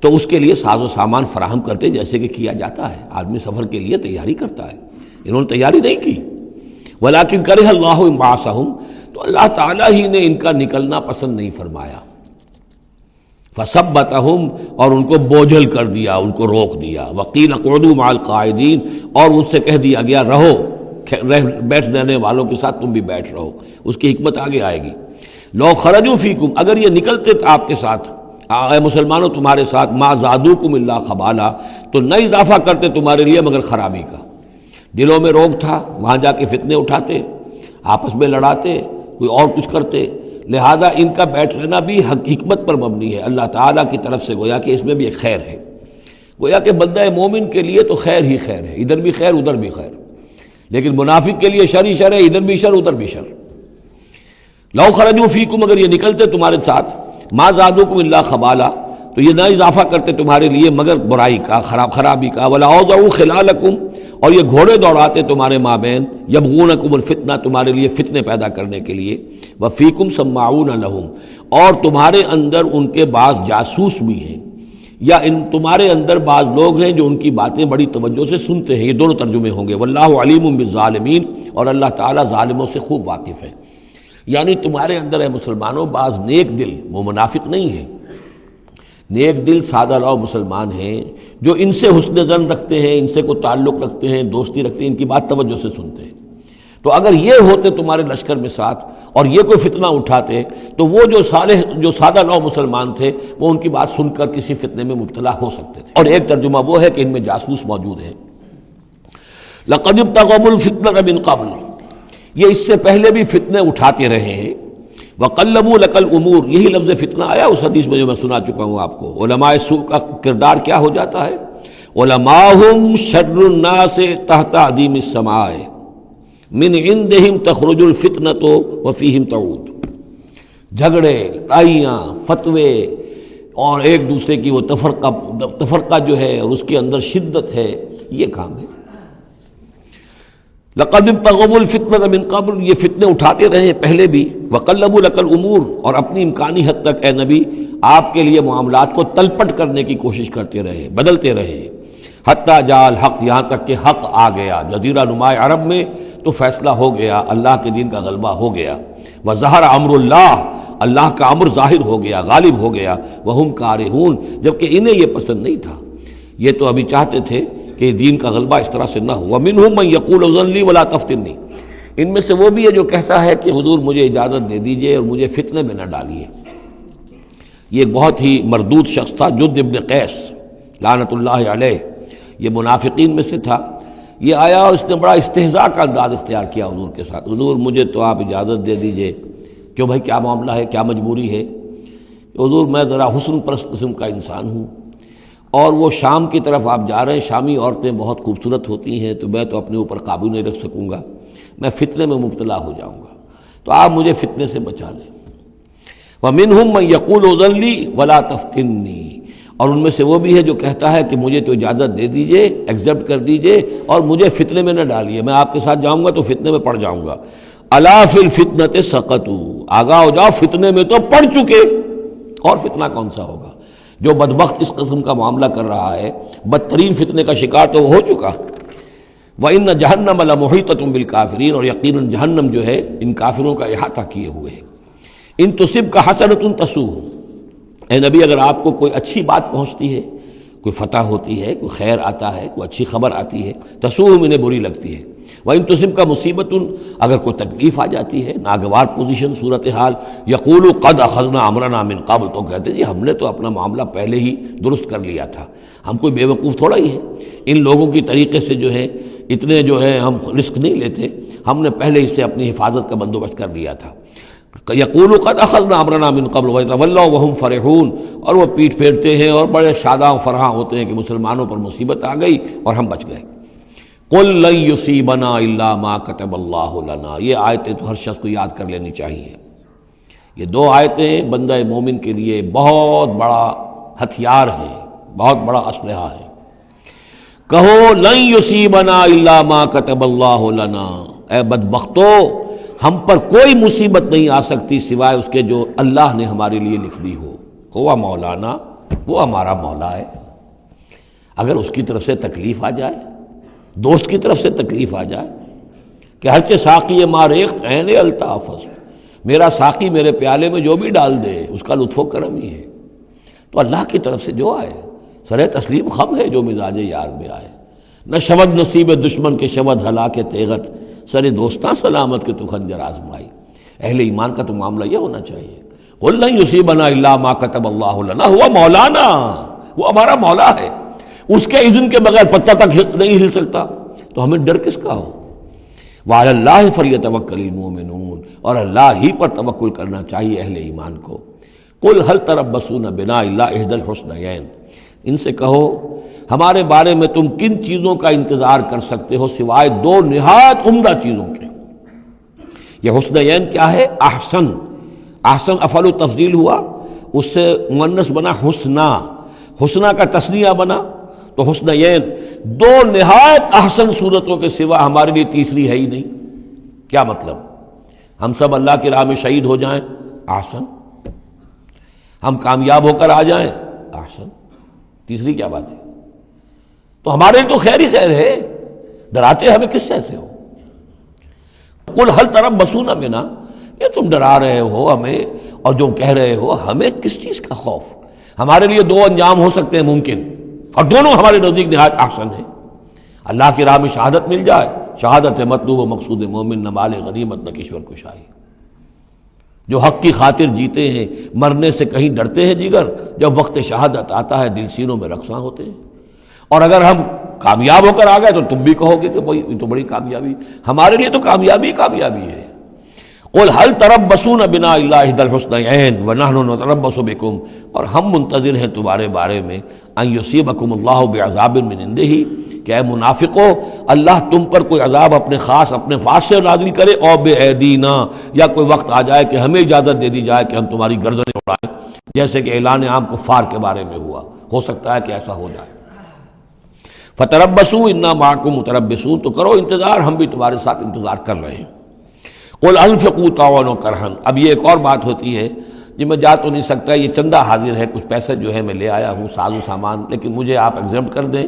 Speaker 2: تو اس کے لیے ساز و سامان فراہم کرتے، جیسے کہ کیا جاتا ہے، آدمی سفر کے لیے تیاری کرتا ہے۔ انہوں نے تیاری نہیں کی۔ وَلَٰكِن كَرِهَ اللَّهُ انبعاثَهُم، تو اللہ تعالیٰ ہی نے ان کا نکلنا پسند نہیں فرمایا۔ فَثَبَّتَهُمْ، اور ان کو بوجھل کر دیا، ان کو روک دیا۔ وَقِيلَ اقْعُدُوا مَعَ الْقَاعِدِينَ، اور ان سے کہہ دیا گیا رہو، بیٹھ رہنے والوں کے ساتھ تم بھی بیٹھ رہو۔ اس کی حکمت آگے آئے گی۔ لو خرجوا فیکم، اگر یہ نکلتے آپ کے ساتھ، اے مسلمانوں تمہارے ساتھ، ما زادوکم الا خبالا، تو نہ اضافہ کرتے تمہارے لیے مگر خرابی کا۔ دلوں میں روگ تھا، وہاں جا کے فتنے اٹھاتے، آپس میں لڑاتے، کوئی اور کچھ کرتے، لہذا ان کا بیٹھ رہنا بھی حکمت پر مبنی ہے، اللہ تعالیٰ کی طرف سے، گویا کہ اس میں بھی ایک خیر ہے، گویا کہ بندہ مومن کے لیے تو خیر ہی خیر ہے، ادھر بھی خیر ادھر بھی خیر، لیکن منافق کے لیے شر ہی شر ہے، ادھر بھی شر ادھر بھی شر۔ لو خرجوا فیکم، اگر یہ نکلتے تمہارے ساتھ، ما زادوکم الا خبالا، تو یہ نہ اضافہ کرتے تمہارے لیے مگر برائی کا، خرابی کا۔ ولا اوضعوا خلالکم، اور یہ گھوڑے دوڑاتے تمہارے مابین، یبغونکم الفتنہ، تمہارے لیے فتنے پیدا کرنے کے لیے۔ وفیکم سماعون لہم، اور تمہارے اندر ان کے بعض جاسوس بھی ہیں، یا تمہارے اندر بعض لوگ ہیں جو ان کی باتیں بڑی توجہ سے سنتے ہیں۔ یہ دونوں ترجمے ہوں گے۔ واللہ علیم بالظالمین، اور اللہ تعالیٰ ظالموں سے خوب واقف ہے۔ یعنی تمہارے اندر ہے مسلمانوں بعض نیک دل، وہ منافق نہیں ہیں، نیک دل سادہ لو مسلمان ہیں جو ان سے حسن ظن رکھتے ہیں، ان سے کوئی تعلق رکھتے ہیں، دوستی رکھتے ہیں، ان کی بات توجہ سے سنتے ہیں۔ تو اگر یہ ہوتے تمہارے لشکر میں ساتھ اور یہ کوئی فتنہ اٹھاتے تو وہ جو صالح، جو سادہ لو مسلمان تھے، وہ ان کی بات سن کر کسی فتنے میں مبتلا ہو سکتے تھے۔ اور ایک ترجمہ وہ ہے کہ ان میں جاسوس موجود ہیں۔ لَقَدِ ابْتَغَوُا الْفِتْنَةَ مِنْ قَبْلُ، یہ اس سے پہلے بھی فتنے اٹھاتے رہے ہیں۔ وَقَلَّبُوا لَكَ الْأُمُورَ، یہی لفظ فتنہ آیا اس حدیث میں جو میں سنا چکا ہوں آپ کو۔ علماء سوء کا کردار کیا ہو جاتا ہے؟ علماءہم شر الناس تحت عدیم السماء، من عندہم تخرج الفتنۃ وفیہم تعود۔ جھگڑے، لڑائیاں، فتوے، اور ایک دوسرے کی وہ تفرقہ جو ہے اور اس کے اندر شدت ہے، یہ کام ہے۔ لقد ابتغوا الفتنة من قبل، یہ فتنے اٹھاتے رہے پہلے بھی۔ وقلبوا لك الامور، اور اپنی امکانی حد تک اے نبی آپ کے لیے معاملات کو تلپٹ کرنے کی کوشش کرتے رہے، بدلتے رہے۔ حتیٰ جاء الحق، یہاں تک کہ حق آ گیا۔ جزیرہ نما عرب میں تو فیصلہ ہو گیا، اللہ کے دین کا غلبہ ہو گیا۔ وظہر امر اللہ، اللہ کا امر ظاہر ہو گیا، غالب ہو گیا۔ وہم کارہون، جبکہ انہیں یہ پسند نہیں تھا، یہ تو ابھی چاہتے تھے کہ دین کا غلبہ اس طرح سے نہ ہو۔ ومنہم من یقول اذن لی ولا تفتنی، ان میں سے وہ بھی ہے جو کہتا ہے کہ حضور مجھے اجازت دے دیجئے اور مجھے فتنے میں نہ ڈالیے۔ یہ ایک بہت ہی مردود شخص تھا، جد ابن قیس لعنت اللہ علیہ، یہ منافقین میں سے تھا۔ یہ آیا اور اس نے بڑا استہزاء کا انداز اختیار کیا حضور کے ساتھ۔ حضور مجھے تو آپ اجازت دے دیجئے۔ کیوں بھائی، کیا معاملہ ہے، کیا مجبوری ہے؟ حضور میں ذرا حسن پرست قسم کا انسان ہوں، اور وہ شام کی طرف آپ جا رہے ہیں، شامی عورتیں بہت خوبصورت ہوتی ہیں، تو میں تو اپنے اوپر قابو نہیں رکھ سکوں گا، میں فتنے میں مبتلا ہو جاؤں گا، تو آپ مجھے فتنے سے بچا لیں۔ وَمِنْهُمْ مَنْ يَقُولُ اذن لِّي وَلَا تَفْتِنِّي، اور ان میں سے وہ بھی ہے جو کہتا ہے کہ مجھے تو اجازت دے دیجئے، ایکسیپٹ کر دیجئے، اور مجھے فتنے میں نہ ڈالیے، میں آپ کے ساتھ جاؤں گا تو فتنے میں پڑ جاؤں گا۔ أَلَا فِي الْفِتْنَةِ سَقَطُوا، آگاہ ہو جاؤ، فتنے میں تو پڑ چکے، اور فتنہ کون سا ہوگا؟ جو بدبخت اس قسم کا معاملہ کر رہا ہے، بدترین فتنے کا شکار تو ہو چکا۔ وَإِنَّ جَهَنَّمَ لَمُحِيطَةٌ بِالْكَافِرِينَ، اور یقیناً جہنم جو ہے ان کافروں کا احاطہ کیے ہوئے ہے۔ ان تصبک حسنۃ تسوء، اے نبی اگر آپ کو کوئی اچھی بات پہنچتی ہے، کوئی فتح ہوتی ہے، کوئی خیر آتا ہے، کوئی اچھی خبر آتی ہے، تسوء انہیں بری لگتی ہے۔ وَإِن تُصِبْكَ مُصِیبَةٌ، اگر کوئی تکلیف آ جاتی ہے، ناگوار پوزیشن، صورتحال، یقولوا قد اخذنا امرنا من قبل، تو کہتے ہیں جی ہم نے تو اپنا معاملہ پہلے ہی درست کر لیا تھا، ہم کوئی بے وقوف تھوڑا ہی ہے، ان لوگوں کی طریقے سے جو ہے اتنے جو ہے ہم رسک نہیں لیتے، ہم نے پہلے اس سے اپنی حفاظت کا بندوبست کر لیا تھا۔ یقولوا قد اخذنا امرنا من قبل ویتولوا وهم فرحون، اور وہ پیٹھ پھیرتے ہیں اور بڑے شاداں فرحاں ہوتے ہیں کہ مسلمانوں پر مصیبت آ گئی اور ہم بچ گئے۔ قل لن یصیبنا الا ما کتب اللہ لنا، یہ آیتیں تو ہر شخص کو یاد کر لینی چاہیے۔ یہ دو آیتیں بندہ مومن کے لیے بہت بڑا ہتھیار ہیں، بہت بڑا اسلحہ ہے۔ کہو لن یصیبنا الا ما کتب اللہ لنا، اے بدبختو ہم پر کوئی مصیبت نہیں آ سکتی سوائے اس کے جو اللہ نے ہمارے لیے لکھ دی ہو۔ ہوا مولانا، وہ ہمارا مولا ہے۔ اگر اس کی طرف سے تکلیف آ جائے، دوست کی طرف سے تکلیف آ جائے کہ ہرچہ ساقی ما ریخت عین الطاف، میرا ساقی میرے پیالے میں جو بھی ڈال دے اس کا لطف و کرم ہی ہے، تو اللہ کی طرف سے جو آئے سر تسلیم خم ہے جو مزاج یار میں آئے۔ نہ شود نصیب دشمن کے شود ہلاک تیغت، سر دوستاں سلامت کے تو خنجر آزمائی۔ اہل ایمان کا تو معاملہ یہ ہونا چاہیے، قل لن یصیبنا الا ما کتب اللہ لنا، ہوا مولانا، وہ ہمارا مولا ہے، اس کے اذن کے بغیر پتہ تک نہیں ہل سکتا، تو ہمیں ڈر کس کا ہو؟ وعلی اللہ فلیتوکل المؤمنون، اور اللہ ہی پر توکل کرنا چاہیے اہل ایمان کو۔ قل هل تربصون بنا الا احدى الحسنیین، ان سے کہو ہمارے بارے میں تم کن چیزوں کا انتظار کر سکتے ہو سوائے دو نہایت عمدہ چیزوں کے۔ یہ حسنیین کیا ہے؟ احسن، احسن افعل و تفضیل ہوا، اس سے مؤنث بنا حسنا، حسنا کا تثنیہ بنا تو حسنیین، دو نہایت احسن صورتوں کے سوا ہمارے لیے تیسری ہے ہی نہیں۔ کیا مطلب؟ ہم سب اللہ کی راہ میں شہید ہو جائیں، احسن، ہم کامیاب ہو کر آ جائیں، احسن، تیسری کیا بات ہے؟ تو ہمارے لیے تو خیر ہی خیر ہے، ڈراتے ہمیں کس سے ہو؟ قل هل تربصون بنا، یہ تم ڈرا رہے ہو ہمیں اور جو کہہ رہے ہو ہمیں کس چیز کا خوف؟ ہمارے لیے دو انجام ہو سکتے ہیں ممکن، اور دونوں ہمارے نزدیک نہایت احسن ہے۔ اللہ کی راہ میں شہادت مل جائے، شہادت مطلوب و مقصود مومن، نہ مال غنیمت نہ کشور کشائی۔ جو حق کی خاطر جیتے ہیں مرنے سے کہیں ڈرتے ہیں جگر، جب وقت شہادت آتا ہے دل سینوں میں رقصاں ہوتے ہیں۔ اور اگر ہم کامیاب ہو کر آ گئے تو تم بھی کہو گے کہ بھائی یہ تو بڑی کامیابی، ہمارے لیے تو کامیابی کامیابی ہے۔ قل هل تربصون بنا الا احدى الحسنيين ونحن نتربص بكم، اور ہم منتظر ہیں تمہارے بارے میں ان يصيبكم الله بعذاب من عنده، کہ اے منافقو اللہ تم پر کوئی عذاب اپنے خاص اپنے پاس سے نازل کرے، او بأيدينا، یا کوئی وقت آ جائے کہ ہمیں اجازت دے دی جائے کہ ہم تمہاری گردنیں اڑائیں، جیسے کہ اعلان عام کفار کے بارے میں ہوا، ہو سکتا ہے کہ ایسا ہو جائے۔ فتربصوا انا معكم متربصون، تو کرو انتظار، ہم بھی تمہارے ساتھ انتظار کر رہے ہیں۔ قل انفقوا طوعا وكرها، اب یہ ایک اور بات ہوتی ہے جی میں جا تو نہیں سکتا، یہ چندہ حاضر ہے، کچھ پیسے جو ہے میں لے آیا ہوں ساز و سامان، لیکن مجھے آپ ایگزمپٹ کر دیں،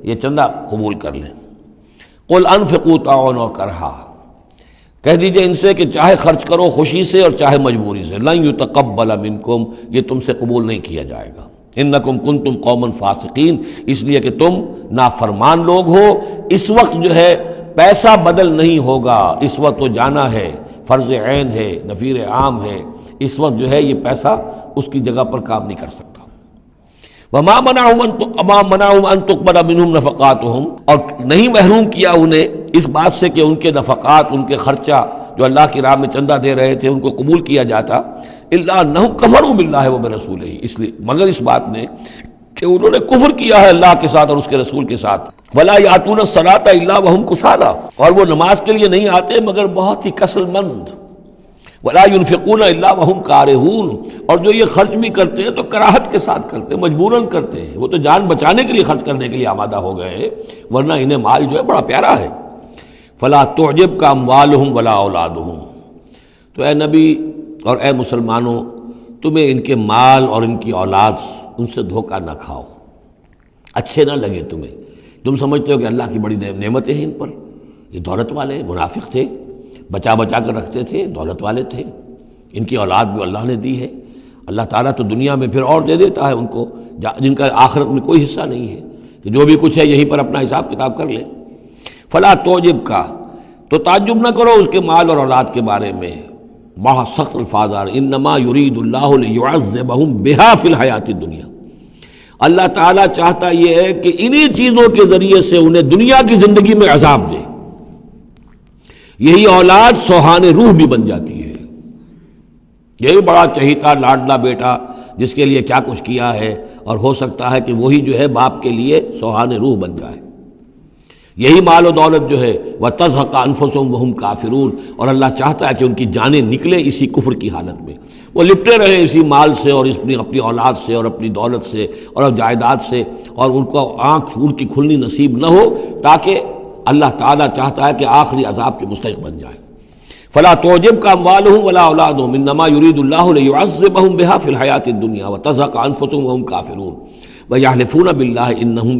Speaker 2: یہ چندہ قبول کر لیں۔ قل انفقوا طوعا وكرها، کہہ دیجئے ان سے کہ چاہے خرچ کرو خوشی سے اور چاہے مجبوری سے، لن يتقبل منکم، یہ تم سے قبول نہیں کیا جائے گا، انکم کنتم قوما فاسقین، اس لیے کہ تم نافرمان لوگ ہو۔ اس وقت جو ہے پیسہ بدل نہیں ہوگا، اس وقت تو جانا ہے، فرض عین ہے، نفیر عام ہے، اس وقت جو ہے یہ پیسہ اس کی جگہ پر کام نہیں کر سکتا۔ وما منعهم ان تقبل منهم نفقاتهم، اور نہیں محروم کیا انہیں اس بات سے کہ ان کے نفقات، ان کے خرچہ جو اللہ کی راہ میں چندہ دے رہے تھے ان کو قبول کیا جاتا، الا انهم كفروا بالله وبرسوله، اس لیے مگر اس بات نے کہ انہوں نے کفر کیا ہے اللہ کے ساتھ اور اس کے رسول کے ساتھ۔ ولا یاتون الصلاۃ الا وهم کسالى، اور وہ نماز کے لیے نہیں آتے مگر بہت ہی کسل مند۔ ولا ينفقون الا وهم کارہون، اور جو یہ خرچ بھی کرتے ہیں تو کراہت کے ساتھ کرتے ہیں، مجبوراً کرتے ہیں، وہ تو جان بچانے کے لیے خرچ کرنے کے لیے آمادہ ہو گئے ہیں، ورنہ انہیں مال جو ہے بڑا پیارا ہے۔ فلا تعجبک اموالهم ولا اولادهم، تو اے نبی اور اے مسلمانوں تمہیں ان کے مال اور ان کی اولاد ان سے دھوکہ نہ کھاؤ، اچھے نہ لگے تمہیں، تم سمجھتے ہو کہ اللہ کی بڑی نعمتیں ہیں ان پر، یہ دولت والے منافق تھے، بچا بچا کر رکھتے تھے، دولت والے تھے، ان کی اولاد بھی اللہ نے دی ہے، اللہ تعالیٰ تو دنیا میں پھر اور دے دیتا ہے ان کو جن کا آخرت میں کوئی حصہ نہیں ہے، کہ جو بھی کچھ ہے یہیں پر اپنا حساب کتاب کر لے۔ فلا تعجب کا، تو تعجب نہ کرو اس کے مال اور اولاد کے بارے میں، بہت سخت الفاظ آ رہے، انما یرید اللہ لیعذبہم بہا فی الحیات الدنیا، اللہ تعالیٰ چاہتا یہ ہے کہ انہی چیزوں کے ذریعے سے انہیں دنیا کی زندگی میں عذاب دے۔ یہی اولاد سوہان روح بھی بن جاتی ہے، یہی بڑا چہیتا لاڈلا بیٹا جس کے لیے کیا کچھ کیا ہے، اور ہو سکتا ہے کہ وہی جو ہے باپ کے لیے سوہان روح بن جائے۔ یہی مال و دولت جو ہے وَتَزْهَقَ أَنفُسُهُمْ وَهُمْ كَافِرُونَ، اور اللہ چاہتا ہے کہ ان کی جانیں نکلیں اسی کفر کی حالت میں۔ وہ لپٹے رہے اسی مال سے اور اپنی اولاد سے اور اپنی دولت سے اور جائیداد سے، اور ان کو آنکھ ان کی کھلنی نصیب نہ ہو، تاکہ اللہ تعالیٰ چاہتا ہے کہ آخری عذاب کے مستحق بن جائیں۔ فلا تعجبک اموالهم ولا اولادهم انما يريد الله ليعذبهم بها في الحیاۃ الدنیا وتزهق انفسهم وهم کافرون ويحلفون بالله انهم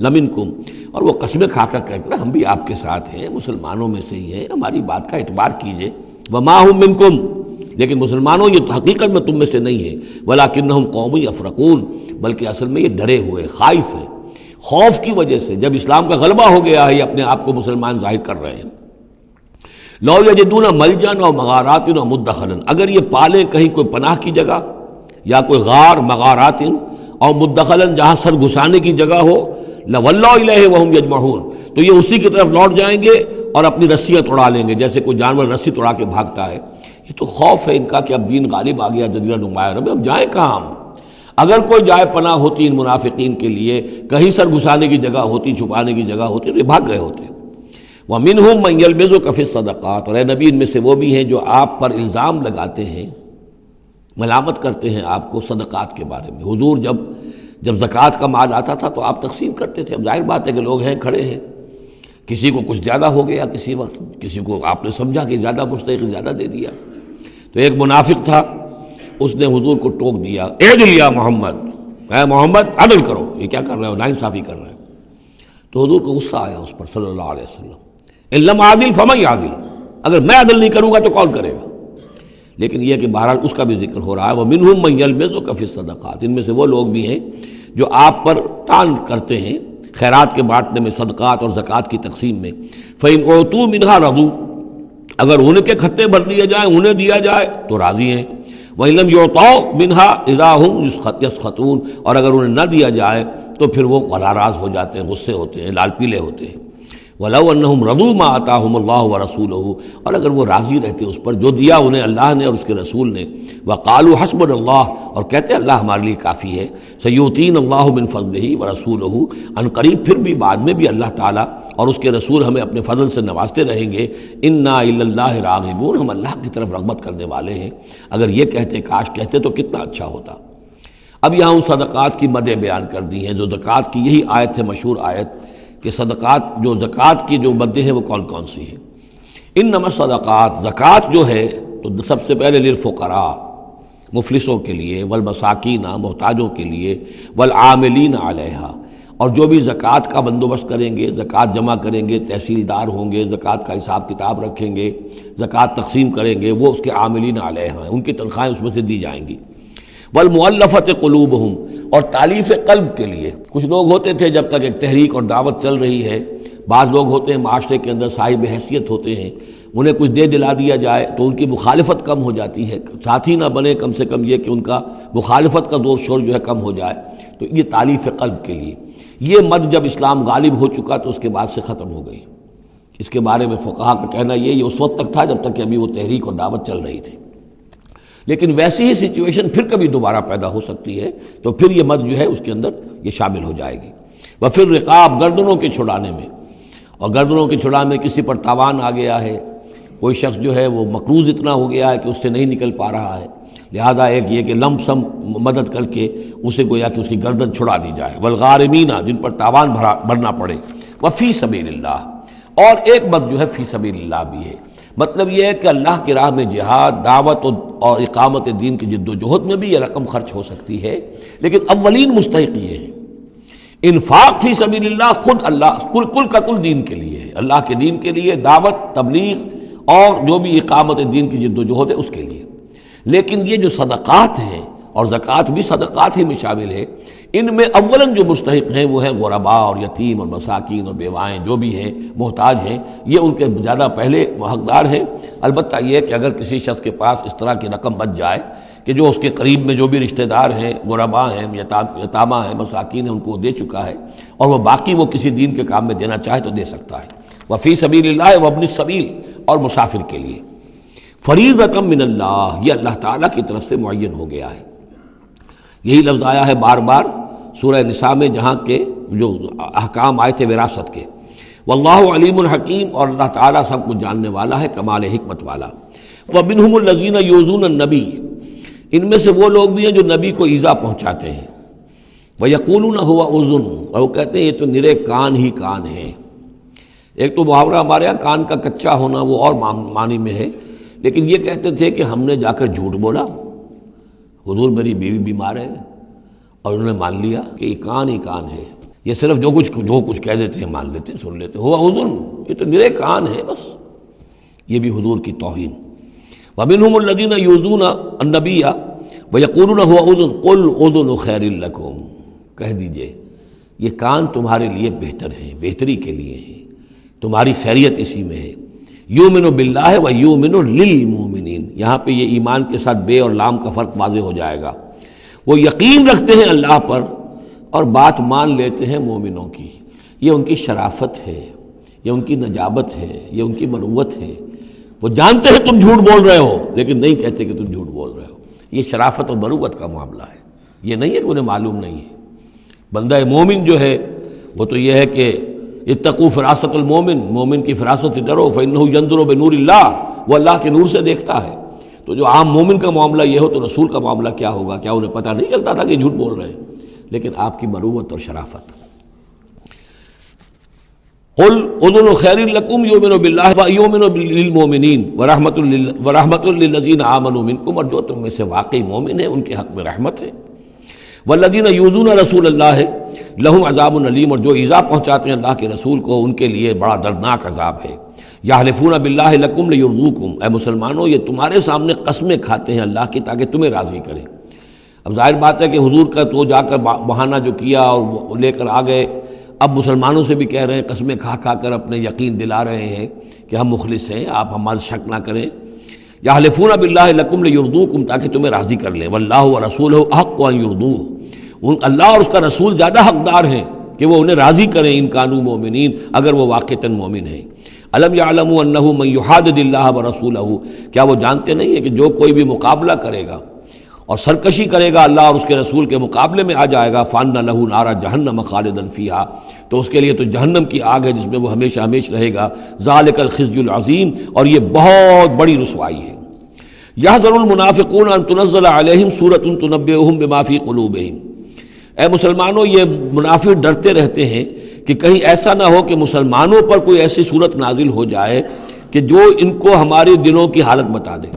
Speaker 2: لمنكم، اور وہ قسمیں کھا کر کہتے ہیں ہم بھی آپ کے ساتھ ہیں، مسلمانوں میں سے ہی ہیں، ہماری بات کا اعتبار کیجئے۔ وما هم منکم، لیکن مسلمانوں یہ تو حقیقت میں تم میں سے نہیں ہے، ولکنہم قوم یفرقون، بلکہ اصل میں یہ ڈرے ہوئے خائف ہیں، خوف کی وجہ سے جب اسلام کا غلبہ ہو گیا ہے یہ اپنے آپ کو مسلمان ظاہر کر رہے ہیں۔ لو یجدون ملجا و مغارات و مدخلا، اگر یہ پالیں کہیں کوئی پناہ کی جگہ یا کوئی غار مغارات اور مدخلا جہاں سر گھسانے کی جگہ ہو، لولوا الیہ وہم یجمعون، تو یہ اسی کی طرف لوٹ جائیں گے اور اپنی رسیاں توڑا لیں گے، جیسے کوئی جانور رسی توڑا کے بھاگتا ہے۔ یہ تو خوف ہے ان کا کہ اب دین غالب آ گیا جزیرہ نما عرب میں، اب جائیں کہاں ہم؟ اگر کوئی جائے پناہ ہوتی ان منافقین کے لیے، کہیں سر گھسانے کی جگہ ہوتی، چھپانے کی جگہ ہوتی، تو یہ بھاگ گئے ہوتے۔ وَمِنْهُمْ مَنْ يَلْمِزُكَ فِي الصَّدَقَاتِ، اور اے نبی ان میں سے وہ بھی ہیں جو آپ پر الزام لگاتے ہیں، ملامت کرتے ہیں آپ کو صدقات کے بارے میں۔ حضور جب زکوٰۃ کا مال آتا تھا تو آپ تقسیم کرتے تھے، اب ظاہر بات ہے کہ لوگ ہیں کھڑے ہیں، کسی کو کچھ زیادہ ہو گیا کسی وقت، کسی کو آپ نے سمجھا کہ زیادہ مستحق زیادہ دے دیا، تو ایک منافق تھا اس نے حضور کو ٹوک دیا، اعدل یا محمد، اے محمد عدل کرو، یہ کیا کر رہے ہو، ناانصافی کر رہے ہیں۔ تو حضور کو غصہ آیا اس پر صلی اللہ علیہ وسلم، ان لم عادل فمن یعدل، اگر میں عدل نہیں کروں گا تو کون کرے گا؟ لیکن یہ کہ بہرحال اس کا بھی ذکر ہو رہا ہے، وَمِنْهُمْ مَنْ يَلْمِزُكَ فِي الصَّدَقَاتِ، ان میں سے وہ لوگ بھی ہیں جو آپ پر طعن کرتے ہیں خیرات کے بانٹنے میں، صدقات اور زکوٰۃ کی تقسیم میں۔ فَإِنْ أُوتُوا مِنْهَا رَضُوا، اگر ان کے کھتے بھر دیے جائیں، انہیں دیا جائے تو راضی ہیں۔ وَإِنْ لَمْ يُعْطَوْا مِنْهَا إِذَا هُمْ يَسْخَطُونَ، اور اگر انہیں نہ دیا جائے تو پھر وہ ناراض ہو جاتے ہیں، غصے ہوتے ہیں، لال پیلے ہوتے ہیں۔ وَلَوْ أَنَّهُمْ رَضُوا مَا آتَاهُمُ اللَّهُ وَرَسُولُهُ، اور اگر وہ راضی رہتے اس پر جو دیا انہیں اللہ نے اور اس کے رسول نے، وَقَالُوا حَسْبُنَا اللَّهُ، اور کہتے اللہ ہمارے لیے کافی ہے، سَيُؤْتِينَا اللَّهُ مِنْ فَضْلِهِ وَرَسُولُهُ، ان قریب پھر بھی بعد میں بھی اللہ تعالیٰ اور اس کے رسول ہمیں اپنے فضل سے نوازتے رہیں گے۔ اِنَّا إِلَى اللَّهِ رَاغِبُونَ، ہم اللہ کی طرف رغبت کرنے والے ہیں۔ اگر یہ کہتے، کاش کہتے تو کتنا اچھا ہوتا۔ اب یہاں ان صدقات کی مدیں بیان کر دی ہیں، جو زکوٰۃ کی یہی آیت ہے، مشہور آیت کہ صدقات جو زکوٰۃ کی جو مدیں ہیں وہ کون کون سی ہیں۔ انما الصدقات، زکوٰۃ جو ہے تو سب سے پہلے للفقراء، مفلسوں کے لیے، والمساکین، محتاجوں کے لیے، والعاملین علیہا، اور جو بھی زکوٰۃ کا بندوبست کریں گے، زکوٰۃ جمع کریں گے، تحصیلدار ہوں گے، زکوٰۃ کا حساب کتاب رکھیں گے، زکوٰۃ تقسیم کریں گے، وہ اس کے عاملین علیہا ہیں، ان کی تنخواہیں اس میں سے دی جائیں گی۔ والمؤلفۃ قلوبہم، اور تالیف قلب کے لیے، کچھ لوگ ہوتے تھے جب تک ایک تحریک اور دعوت چل رہی ہے، بعض لوگ ہوتے ہیں معاشرے کے اندر صاحب حیثیت ہوتے ہیں، انہیں کچھ دے دلا دیا جائے تو ان کی مخالفت کم ہو جاتی ہے، ساتھی نہ بنے، کم سے کم یہ کہ ان کا مخالفت کا زور شور جو ہے کم ہو جائے، تو یہ تالیف قلب کے لیے۔ یہ مد جب اسلام غالب ہو چکا تو اس کے بعد سے ختم ہو گئی۔ اس کے بارے میں فقہا کا کہنا یہ اس وقت تک تھا جب تک کہ ابھی وہ تحریک اور دعوت چل رہی تھی، لیکن ویسی ہی سچویشن پھر کبھی دوبارہ پیدا ہو سکتی ہے تو پھر یہ مد جو ہے اس کے اندر یہ شامل ہو جائے گی۔ وفر رقاب، گردنوں کے چھڑانے میں، اور گردنوں کے چھڑانے میں کسی پر تاوان آ گیا ہے، کوئی شخص جو ہے وہ مقروض اتنا ہو گیا ہے کہ اس سے نہیں نکل پا رہا ہے، لہذا ایک یہ کہ لم سم مدد کر کے اسے گویا کہ اس کی گردن چھڑا دی جائے۔ والغارمین، جن پر تاوان بھرنا پڑے۔ وفی سبیل اللہ، اور ایک مد جو ہے فی سبیل اللہ بھی ہے، مطلب یہ ہے کہ اللہ کی راہ میں جہاد، دعوت اور اقامت دین کی جد و جہد میں بھی یہ رقم خرچ ہو سکتی ہے، لیکن اولین مستحق یہ ہے۔ انفاق فی سبیل اللہ خود اللہ کل کا کل دین کے لیے ہے، اللہ کے دین کے لیے، دعوت، تبلیغ اور جو بھی اقامت دین کی جد و جہد ہے اس کے لیے۔ لیکن یہ جو صدقات ہیں، اور زکوٰۃ بھی صدقات ہی میں شامل ہے، ان میں اولاً جو مستحق ہیں وہ ہیں غرباء اور یتیم اور مساکین اور بیوائیں، جو بھی ہیں محتاج ہیں، یہ ان کے زیادہ پہلے حقدار ہیں۔ البتہ یہ کہ اگر کسی شخص کے پاس اس طرح کی رقم بچ جائے کہ جو اس کے قریب میں جو بھی رشتہ دار ہیں، غرباء ہیں، یتامہ ہیں، مساکین ہیں، ان کو دے چکا ہے، اور وہ باقی وہ کسی دین کے کام میں دینا چاہے تو دے سکتا ہے۔ وفی سبیل اللہ وابن السبیل، اور مسافر کے لیے۔ فریضۃ من اللہ، یہ اللہ تعالیٰ کی طرف سے معین ہو گیا ہے۔ یہی لفظ آیا ہے بار بار سورہ نساء میں، جہاں کے جو احکام آئے تھے وراثت کے۔ واللہ علیم الحکیم، اور اللہ تعالیٰ سب کچھ جاننے والا ہے، کمال حکمت والا۔ ومنہم الذین یؤذون النبی، ان میں سے وہ لوگ بھی ہیں جو نبی کو ایذا پہنچاتے ہیں، وَيَقُولُونَ هُوَ اُذُنٌ، اور وہ کہتے ہیں یہ تو نرے کان ہی کان ہیں۔ ایک تو محاورہ ہمارے ہاں کان کا کچا ہونا وہ اور معنی میں ہے، لیکن یہ کہتے تھے کہ ہم نے جا کر جھوٹ بولا، حضور میری بیوی بیمار ہے، اور انہوں نے مان لیا کہ یہ کان ہی کان ہے، یہ صرف جو کچھ کہہ دیتے ہیں مان لیتے ہیں، سن لیتے ہیں، ہوا اذن، یہ تو نرے کان ہے بس۔ یہ بھی حضور کی توہین۔ وَمِنْهُمُ الَّذِينَ يُؤْذُونَ النَّبِيَّ وَيَقُولُونَ هُوَ اذن قُلْ اذن خَيْرٌ لَكُمْ، کہہ دیجئے یہ کان تمہارے لیے بہتر ہیں، بہتری کے لیے ہیں، تمہاری خیریت اسی میں ہے۔ یؤمن باللہ و یؤمن للمؤمنین، یہاں پہ یہ ایمان کے ساتھ بے اور لام کا فرق واضح ہو جائے گا۔ وہ یقین رکھتے ہیں اللہ پر اور بات مان لیتے ہیں مومنوں کی، یہ ان کی شرافت ہے، یہ ان کی نجابت ہے، یہ ان کی مروت ہے۔ وہ جانتے ہیں تم جھوٹ بول رہے ہو لیکن نہیں کہتے کہ تم جھوٹ بول رہے ہو، یہ شرافت اور مروت کا معاملہ ہے، یہ نہیں ہے کہ انہیں معلوم نہیں ہے۔ بندہ مومن جو ہے وہ تو یہ ہے کہ اتقوا فراست المومن، مومن کی فراست سے ڈرو، فإنہ ينظر بنور اللہ، وہ اللہ کے نور سے دیکھتا ہے۔ تو جو عام مومن کا معاملہ یہ ہو تو رسول کا معاملہ کیا ہوگا؟ کیا انہیں پتہ نہیں چلتا تھا کہ جھوٹ بول رہے ہیں؟ لیکن آپ کی مروت اور شرافت۔ قل اذن خیر لکم یؤمن باللہ و یؤمن للمؤمنین ورحمۃ للذین آمنوا منکم، اور جو تم میں سے واقعی مومن ہیں ان کے حق میں رحمت ہے۔ والذین یؤذون رسول اللہ لہم عذاب علیم، اور جو ایذا پہنچاتے ہیں اللہ کے رسول کو ان کے لیے بڑا دردناک عذاب ہے۔ یحلفون باللہ لکم لیرضوکم، اے مسلمانوں یہ تمہارے سامنے قسمیں کھاتے ہیں اللہ کی تاکہ تمہیں راضی کریں۔ اب ظاہر بات ہے کہ حضور کا تو جا کر بہانہ جو کیا اور لے کر آ گئے، اب مسلمانوں سے بھی کہہ رہے ہیں، قسمیں کھا کھا کر اپنے یقین دلا رہے ہیں کہ ہم مخلص ہیں، آپ ہمارے شک نہ کریں۔ یحلفون باللہ لکم لیرضوکم، تاکہ تمہیں راضی کر لیں۔ واللہ ورسولہ احق ان یرضوہ، اللہ اور اس کا رسول زیادہ حقدار ہیں کہ وہ انہیں راضی کریں، ان کانوا مومنین، اگر وہ واقعتاً مومن ہیں۔ الم یعلموا انہ من یحادد اللہ ورسولہ، کیا وہ جانتے نہیں ہیں کہ جو کوئی بھی مقابلہ کرے گا اور سرکشی کرے گا اللہ اور اس کے رسول کے مقابلے میں آ جائے گا، فان لہ نار جہنم خالدا فیہا، تو اس کے لیے تو جہنم کی آگ ہے جس میں وہ ہمیشہ ہمیشہ رہے گا۔ ذالک الخزي العظیم، اور یہ بہت بڑی رسوائی ہے۔ یحذر المنافقون ان تنزل علیہم سورۃ تنبئہم بما فی قلوبہم، اے مسلمانوں یہ منافق ڈرتے رہتے ہیں کہ کہیں ایسا نہ ہو کہ مسلمانوں پر کوئی ایسی صورت نازل ہو جائے کہ جو ان کو ہمارے دلوں کی حالت بتا دے۔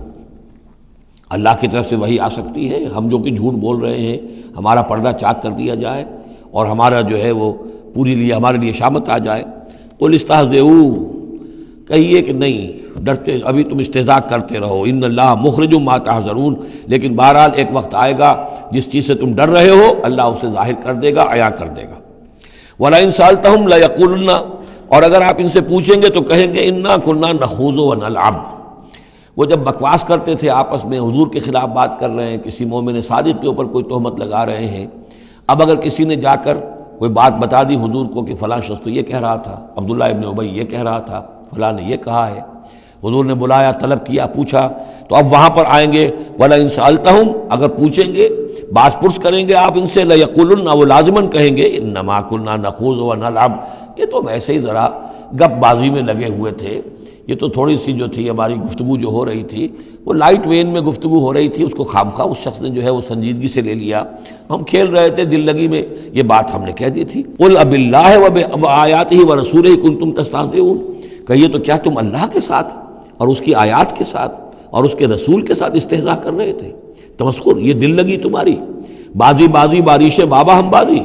Speaker 2: اللہ کی طرف سے وحی آ سکتی ہے، ہم جو کہ جھوٹ بول رہے ہیں ہمارا پردہ چاک کر دیا جائے اور ہمارا جو ہے وہ ہمارے لیے شامت آ جائے۔ قل استہزئوا، کہیے کہ نہیں ڈرتے، ابھی تم استہزاء کرتے رہو، ان اللہ مخرج ما تحذرون، لیکن بہرحال ایک وقت آئے گا جس چیز سے تم ڈر رہے ہو اللہ اسے ظاہر کر دے گا، عیاں کر دے گا۔ وَلَئِن سَأَلْتَهُمْ لَيَقُولُنَّ، اور اگر آپ ان سے پوچھیں گے تو کہیں گے اِنَّا كُنَّا نَخُوضُ وَنَلْعَبُ، وہ جب بکواس کرتے تھے آپس میں، حضور کے خلاف بات کر رہے ہیں، کسی مومن صادق کے اوپر کوئی تہمت لگا رہے ہیں، اب اگر کسی نے جا کر کوئی بات بتا دی حضور کو کہ فلاں شخص تو یہ کہہ رہا تھا، عبداللہ ابن ابی یہ کہہ رہا تھا، فلاں نے یہ کہا ہے، حضور نے بلایا، طلب کیا، پوچھا، تو اب وہاں پر آئیں گے وَلَئِن سَأَلْتَهُمْ، اگر پوچھیں گے، باز پرس کریں گے آپ ان سے، لَيَقُولُنَّ، وہ لازماً کہیں گے اِنَّمَا كُنَّا نَخُوضُ وَنَلْعَبُ، یہ تو ویسے ہی ذرا گپ بازی میں لگے ہوئے تھے، یہ تو تھوڑی سی جو تھی ہماری گفتگو جو ہو رہی تھی وہ لائٹ وین میں گفتگو ہو رہی تھی، اس کو خامخواہ اس شخص نے جو ہے وہ سنجیدگی سے لے لیا، ہم کھیل رہے تھے دل لگی میں، یہ بات ہم نے کہہ دی تھی۔ قل اب اللہ وآیاتہ ورسولہ کنتم تستہزئون، کہیے تو کیا تم اللہ کے ساتھ اور اس کی آیات کے ساتھ اور اس کے رسول کے ساتھ استہزاء کر رہے تھے؟ تمسخر، یہ دل لگی تمہاری، بازی بازی بارش بابا ہم بازی،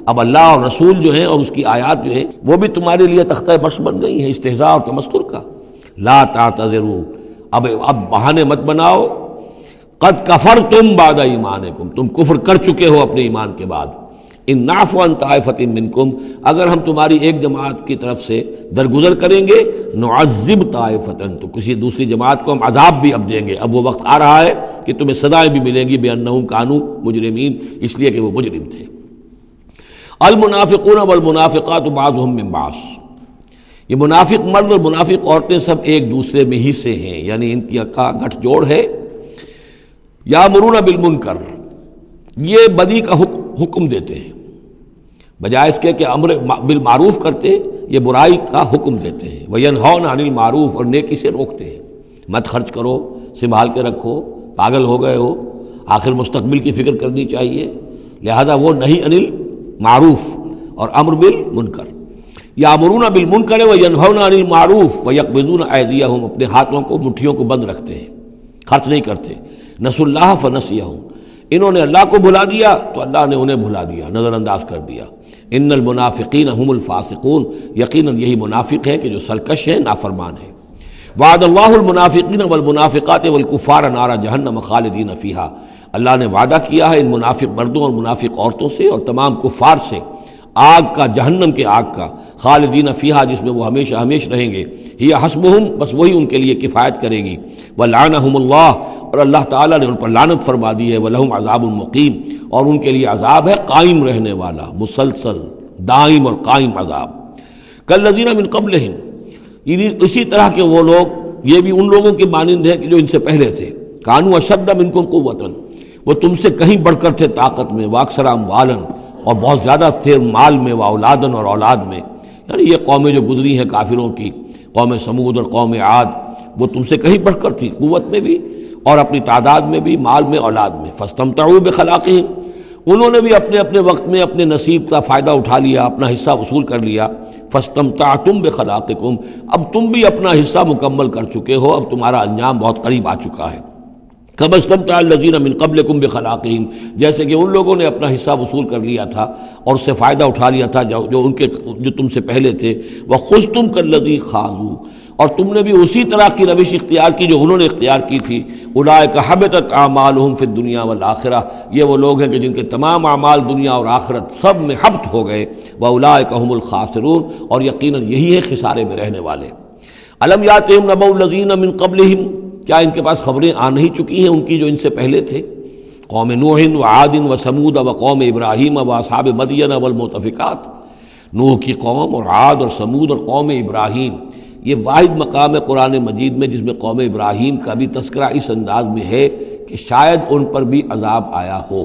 Speaker 2: اب اللہ اور رسول جو ہیں اور اس کی آیات جو ہیں وہ بھی تمہارے لیے تختہ برس بن گئی ہیں استہزاء اور تمسخر کا۔ لا تعتذروا، اب بہانے مت بناؤ، قد کفرتم بعد ایمانکم، تم کفر کر چکے ہو اپنے ایمان کے بعد۔ ان نعفو عن طائفۃ منکم، اگر ہم تمہاری ایک جماعت کی طرف سے درگزر کریں گے، نعذب طائفۃ، تو کسی دوسری جماعت کو ہم عذاب بھی اب دیں گے، اب وہ وقت آ رہا ہے کہ تمہیں سزائیں بھی ملیں گی، بانہم کانوا مجرمین، اس لیے کہ وہ مجرم تھے۔ المنافقون والمنافقات بعضهم من بعض، یہ منافق مرد اور منافق عورتیں سب ایک دوسرے میں ہی سے ہیں، یعنی ان کی کا گٹھ جوڑ ہے۔ یامرون بالمنکر، یہ بدی کا حکم دیتے ہیں، بجائے اس کے کہ امر بالمعروف کرتے، یہ برائی کا حکم دیتے ہیں۔ وینہون عن المعروف، اور نیکی سے روکتے ہیں، مت خرچ کرو، سنبھال کے رکھو، پاگل ہو گئے ہو، آخر مستقبل کی فکر کرنی چاہیے، لہذا وہ نہی انل معروف اور امر بالمنکر، یامرون بالمنکر وینہون عن المعروف ویقبضون ایدیہم، اپنے ہاتھوں کو مٹھیوں کو بند رکھتے ہیں، خرچ نہیں کرتے، نسوا اللہ فنسیہم، انہوں نے اللہ کو بھلا دیا تو اللہ نے انہیں بھلا دیا، نظر انداز کر دیا۔ ان المنافقین هم الفاسقون، یقیناً یہی منافق ہیں کہ جو سرکش ہیں، نافرمان ہیں۔ وعد اللہ المنافقین والمنافقات والکفار نار جہنم خالدین فیہا، اللہ نے وعدہ کیا ہے ان منافق مردوں اور منافق عورتوں سے اور تمام کفار سے آگ کا، جہنم کے آگ کا، خالدین فیہا جس میں وہ ہمیشہ ہمیشہ رہیں گے، ہی حسبہم، بس وہی ان کے لیے کفایت کرے گی، ولعنہم اللہ، اور اللہ تعالیٰ نے ان پر لعنت فرما دی ہے، ولہم عذاب مقیم، اور ان کے لیے عذاب ہے قائم رہنے والا، مسلسل دائم اور قائم عذاب۔ کالذین من قبلہم، اسی طرح کے وہ لوگ، یہ بھی ان لوگوں کے مانند ہیں کہ جو ان سے پہلے تھے، کانوا اشد منکم قوۃ، وہ تم سے کہیں بڑھ کر تھے طاقت میں، واکثر اموالا، اور بہت زیادہ تھے مال میں، واولادن، اور اولاد میں، یعنی یہ قومیں جو گزری ہیں کافروں کی، قوم سمود اور قوم عاد، وہ تم سے کہیں بڑھ کر تھی، قوت میں بھی اور اپنی تعداد میں بھی، مال میں، اولاد میں۔ فاستمتعوا بخلاقہم، انہوں نے بھی اپنے اپنے وقت میں اپنے نصیب کا فائدہ اٹھا لیا، اپنا حصہ وصول کر لیا۔ فاستمتعتم بخلاقکم، اب تم بھی اپنا حصہ مکمل کر چکے ہو، اب تمہارا انجام بہت قریب آ چکا ہے۔ کما استمتع الذین من قبلکم بخلاقہم، جیسے کہ ان لوگوں نے اپنا حصہ وصول کر لیا تھا اور اس سے فائدہ اٹھا لیا تھا جو تم سے پہلے تھے۔ وخذتم کالذی خاضوا، اور تم نے بھی اسی طرح کی روش اختیار کی جو انہوں نے اختیار کی تھی۔ اولئک حبطت اعمالہم فی الدنیا والآخرہ، یہ وہ لوگ ہیں کہ جن کے تمام اعمال دنیا اور آخرت سب میں حبط ہو گئے۔ واولئک هم الخاسرون، اور یقیناً یہی ہے خسارے میں رہنے والے۔ الم یاتہم نبأ الذین من قبلہم، کیا ان کے پاس خبریں آ نہیں چکی ہیں ان کی جو ان سے پہلے تھے؟ قوم نوح وعاد وثمود وقوم ابراہیم واصحاب مدین والمؤتفکات، نوح کی قوم اور عاد اور سمود اور قوم ابراہیم، یہ واحد مقام ہے قرآن مجید میں جس میں قوم ابراہیم کا بھی تذکرہ اس انداز میں ہے کہ شاید ان پر بھی عذاب آیا ہو،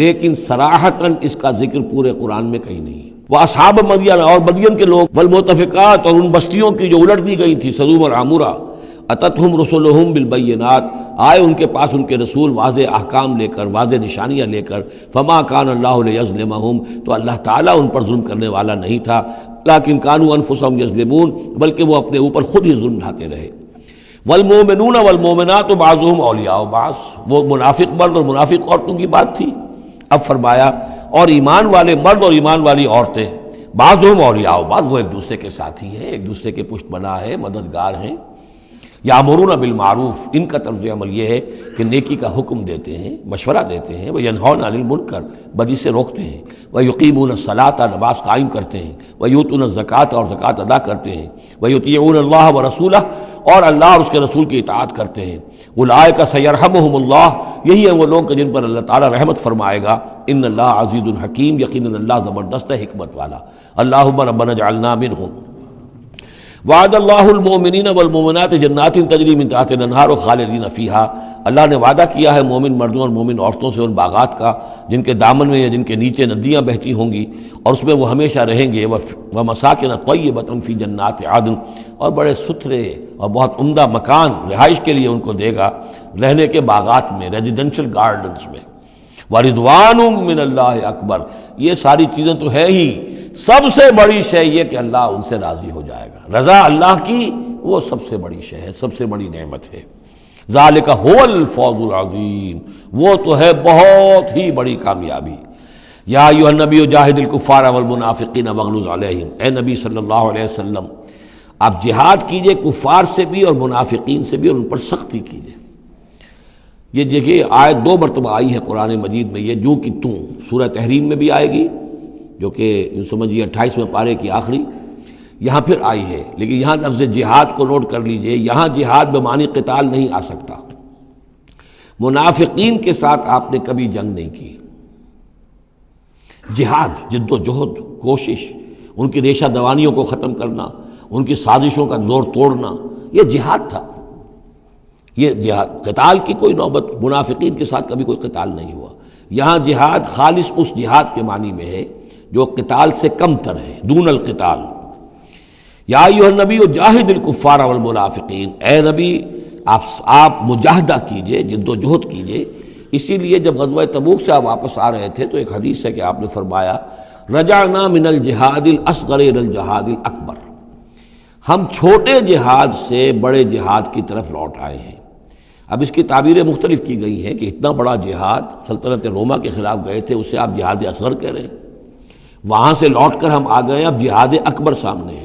Speaker 2: لیکن صراحتاً اس کا ذکر پورے قرآن میں کہیں نہیں ہے۔ وہ اصحاب مدین، اور مدین کے لوگ، والمؤتفکات، اور ان بستیوں کی جو الٹ دی گئی تھی، سدوم اور عمورہ، اتتہم رسلہم بالبینات، آئے ان کے پاس ان کے رسول واضح احکام لے کر، واضح نشانیاں لے کر۔ فما کان اللہ لیظلمہم، تو اللہ تعالیٰ ان پر ظلم کرنے والا نہیں تھا، لیکن کانوا انفسہم یظلمون، بلکہ وہ اپنے اوپر خود ہی ظلم ڈھاتے رہے۔ والمؤمنون والمؤمنات بعضهم اولیاء بعض، وہ منافق مرد اور منافق عورتوں کی بات تھی۔ اب فرمایا اور ایمان والے مرد اور ایمان والی عورتیں، بعضهم اولیاء بعض، وہ ایک دوسرے کے ساتھی ہیں، ایک دوسرے کے پشت بنا ہے، مددگار ہیں۔ یامرون بالمعروف، ان کا طرز عمل یہ ہے کہ نیکی کا حکم دیتے ہیں، مشورہ دیتے ہیں، وینہون عن المنکر، بدی سے روکتے ہیں، ویقیمون الصلاۃ، نماز قائم کرتے ہیں، ویؤتون الزکوٰۃ، اور زکوٰۃ ادا کرتے ہیں، ویطیعون اللہ ورسولہ، اور اللہ اور اس کے رسول کی اطاعت کرتے ہیں۔ اولئک سیرحمہم اللہ، یہی ہیں وہ لوگ کہ جن پر اللہ تعالیٰ رحمت فرمائے گا۔ ان اللہ عزیز الحکیم، یقیناً اللہ زبردست ہے، حکمت والا۔ اللہم ربنا اجعلنا منہم۔ وعد اللہ المؤمنین والمؤمنات جنات تجری من تحتها الانہار خالدین فیہا، اللہ نے وعدہ کیا ہے مومن مردوں اور مومن عورتوں سے ان باغات کا جن کے دامن میں یا جن کے نیچے ندیاں بہتی ہوں گی، اور اس میں وہ ہمیشہ رہیں گے۔ ومساکن طیبۃ فی جنات عدن، اور بڑے ستھرے اور بہت عمدہ مکان رہائش کے لیے ان کو دے گا، رہنے کے باغات میں، ریزیڈینشل گارڈنز میں۔ وَرِضْوَانٌ مِّنَ اللَّهِ اکبر، یہ ساری چیزیں تو ہے ہی، سب سے بڑی شے یہ کہ اللہ ان سے راضی ہو جائے گا، رضا اللہ کی وہ سب سے بڑی شے ہے، سب سے بڑی نعمت ہے۔ ذَلِكَ هُوَ الْفَوْزُ الْعَظِيمُ، وہ تو ہے بہت ہی بڑی کامیابی۔ یا ایھا النبی جاہد الکفار والمنافقین واغلظ علیہم، اے نبی صلی اللہ علیہ وسلم آپ جہاد کیجئے کفار سے بھی اور منافقین سے بھی، اور ان پر سختی کیجئے۔ یہ دیکھیے آیت 2 مرتبہ آئی ہے قرآن مجید میں، یہ جو کہ تم، سورہ تحریم میں بھی آئے گی جو کہ یوں سمجھیے 28ویں پارے کی آخری، یہاں پھر آئی ہے، لیکن یہاں لفظ جہاد کو نوٹ کر لیجئے، یہاں جہاد بمعنی قتال نہیں آ سکتا۔ منافقین کے ساتھ آپ نے کبھی جنگ نہیں کی، جہاد، جد و جہد، کوشش، ان کی ریشہ دوانیوں کو ختم کرنا، ان کی سازشوں کا زور توڑنا، یہ جہاد تھا۔ یہ جہاد، قتال کی کوئی نوبت منافقین کے ساتھ کبھی کوئی قتال نہیں ہوا۔ یہاں جہاد خالص اس جہاد کے معنی میں ہے جو قتال سے کم تر ہے، دون القتال۔ یا ایھا النبی جاہد الکفار والمنافقین، اے نبی آپ مجاہدہ کیجئے، جد و جہد کیجئے اسی لیے جب غزوہ تبوک سے آپ واپس آ رہے تھے تو ایک حدیث ہے کہ آپ نے فرمایا رجعنا من الجہاد الاصغر الى الجہاد الاکبر، ہم چھوٹے جہاد سے بڑے جہاد کی طرف لوٹ آئے ہیں۔ اب اس کی تعبیریں مختلف کی گئی ہیں کہ اتنا بڑا جہاد سلطنت روما کے خلاف گئے تھے، اسے آپ جہاد اصغر کہہ رہے ہیں، وہاں سے لوٹ کر ہم آ گئے، اب جہاد اکبر سامنے ہے۔